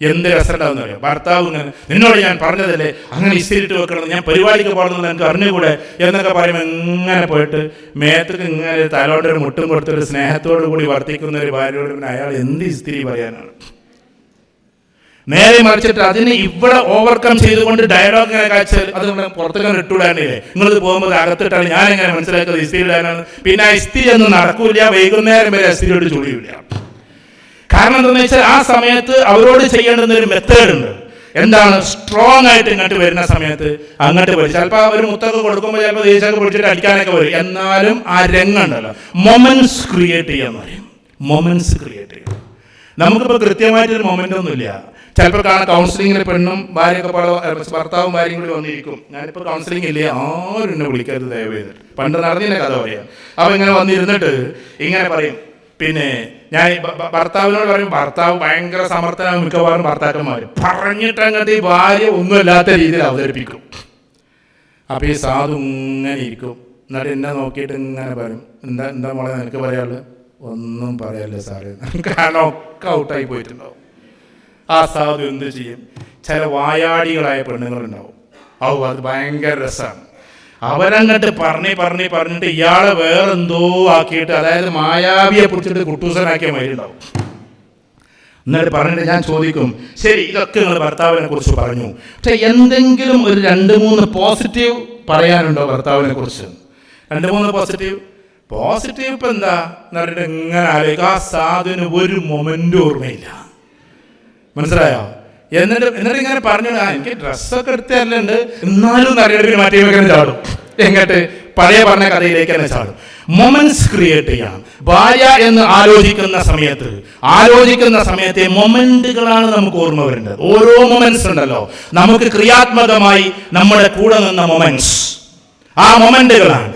എന്ത് രസമുണ്ടാവുന്ന അറിയാം. ഭർത്താവ് ഇങ്ങനെ, നിന്നോട് ഞാൻ പറഞ്ഞതല്ലേ അങ്ങനെ ഇസ്തിരിട്ട് വെക്കണം, ഞാൻ പരിപാടിക്ക് പോകണമെന്ന് എനിക്ക് അറിഞ്ഞുകൂടെ എന്നൊക്കെ പറയുമ്പോൾ ഇങ്ങനെ പോയിട്ട് മേത്തക്ക് ഇങ്ങനെ തലോട്ടൊരു മുട്ടും കൊടുത്തൊരു സ്നേഹത്തോടു കൂടി വർത്തിക്കുന്ന ഒരു ഭാര്യയോട് പിന്നെ അയാൾ എന്ത് ഇസ്തിരി പറയാനാണ്. നേരെ മറിച്ചിട്ട് അതിന് ഇവിടെ ഓവർകം ചെയ്തുകൊണ്ട് ഡയലോഗ് ഇങ്ങനെ കാഴ്ച അത് പുറത്തേക്ക് ഇട്ടുവിടാനില്ലേ, നിങ്ങളിത് പോകുമ്പോൾ അകത്തിട്ടാണ് ഞാൻ എങ്ങനെ മനസ്സിലാക്കുന്നത് ഇസ്തിരി ഇടാനാണ്. പിന്നെ ആ ഇസ്തിരി ഒന്നും നടക്കൂല, വൈകുന്നേരം വരെ ഇസ്തിരിയോട് ചുളിയില്ല. കാരണം എന്താണെന്ന് വെച്ചാൽ ആ സമയത്ത് അവരോട് ചെയ്യേണ്ടുന്ന ഒരു മെത്തേഡ് ഉണ്ട്. എന്താണ്? സ്ട്രോങ് ആയിട്ട് ഇങ്ങോട്ട് വരുന്ന സമയത്ത് അങ്ങോട്ട് വരും. ചിലപ്പോൾ അവർ മുത്തൊക്കെ കൊടുക്കുമ്പോൾ ചിലപ്പോൾ ദേശമൊക്കെ പിടിച്ചിട്ട് അടിക്കാനൊക്കെ വരും. എന്നാലും ആ രംഗമുണ്ടല്ലോ, മൊമെന്റ്സ് ക്രിയേറ്റ് ചെയ്യാന്ന് പറയും. മൊമെന്റ്സ് ക്രിയേറ്റ് ചെയ്യും. നമുക്കിപ്പോൾ കൃത്യമായിട്ടൊരു മൊമെന്റ് ഒന്നുമില്ല. ചിലപ്പോൾ കാണാൻ കൗൺസിലിങ്ങിന് പെണ്ണും ഭാര്യയൊക്കെ ഭർത്താവും ഭാര്യയും കൂടി വന്നിരിക്കും. ഞാനിപ്പോൾ കൗൺസിലിംഗ് ഇല്ലേ, ആരും എന്നെ വിളിക്കരുത് ദയവ് ചെയ്തിട്ട്. പണ്ട് നടന്നതിൻ്റെ കഥ പറയാം. അപ്പോൾ ഇങ്ങനെ വന്നിരുന്നിട്ട് ഇങ്ങനെ പറയും, പിന്നെ ഞാൻ ഭർത്താവിനോട് പറയും, ഭർത്താവ് ഭയങ്കര സമർത്ഥനാണ്. മിക്കവാറും ഭർത്താക്കന്മാർ പറഞ്ഞിട്ട് അങ്ങോട്ട് ഈ ഭാര്യ ഒന്നുമില്ലാത്ത രീതിയിൽ അവതരിപ്പിക്കും. അപ്പൊ ഈ സാധു ഇങ്ങനെ ഇരിക്കും. എന്നിട്ട് എന്നെ നോക്കിയിട്ട് ഇങ്ങനെ പറയും, എന്താ മോളെ നിനക്ക് പറയാനുള്ളത്? ഒന്നും പറയല്ലേ സാറേ, കാരണം ഒക്കെ ഔട്ടായി പോയിട്ടുണ്ടാവും. ആ സാധു എന്ത് ചെയ്യും? ചില വായാടികളായ പെണ്ണുങ്ങളുണ്ടാവും. അത് ഭയങ്കര രസമാണ്. അവരങ്ങട്ട് പറഞ്ഞിട്ട് ഇയാളെ വേറെന്തോ ആക്കിയിട്ട്, അതായത് മായാവിയെ പിടിച്ചിട്ട് കുട്ടൂസനാക്കിയ മയിലുണ്ടാവും. എന്നിട്ട് പറഞ്ഞിട്ട് ഞാൻ ചോദിക്കും, ശരി ഇതൊക്കെ നിങ്ങൾ ഭർത്താവിനെ കുറിച്ച് പറഞ്ഞു, പക്ഷെ എന്തെങ്കിലും ഒരു 2-3 പോസിറ്റീവ് പറയാനുണ്ടോ ഭർത്താവിനെ കുറിച്ച്? 2-3 പോസിറ്റീവ് ഇപ്പം എന്താ എന്ന് പറഞ്ഞിട്ട് ഇങ്ങനെ ആലോചിക്കുക. ആ സാധുവിന് ഒരു മൊമെന്റ് ഓർമ്മയില്ല, മനസ്സിലായോ? എന്നിട്ട് ഇങ്ങനെ പറഞ്ഞു, എനിക്ക് ഡ്രസ്സൊക്കെ എടുത്തല്ലുണ്ട് എന്നാലും അറിയണമെങ്കിൽ മാറ്റി വെക്കാൻ ചാടും. എങ്ങോട്ട്? പഴയ പറഞ്ഞ കഥയിലേക്ക് തന്നെ ചാടും. മൊമെന്റ്സ് ക്രിയേറ്റ് ചെയ്യണം. ഭാര്യ എന്ന് ആലോചിക്കുന്ന സമയത്തെ മൊമെന്റുകളാണ് നമുക്ക് ഓർമ്മ വരേണ്ടത്. ഓരോ മൊമെന്റ്സ് ഉണ്ടല്ലോ നമുക്ക് ക്രിയാത്മകമായി നമ്മുടെ കൂടെ നിന്ന മൊമെന്റ്സ്, ആ മൊമെന്റുകളാണ്.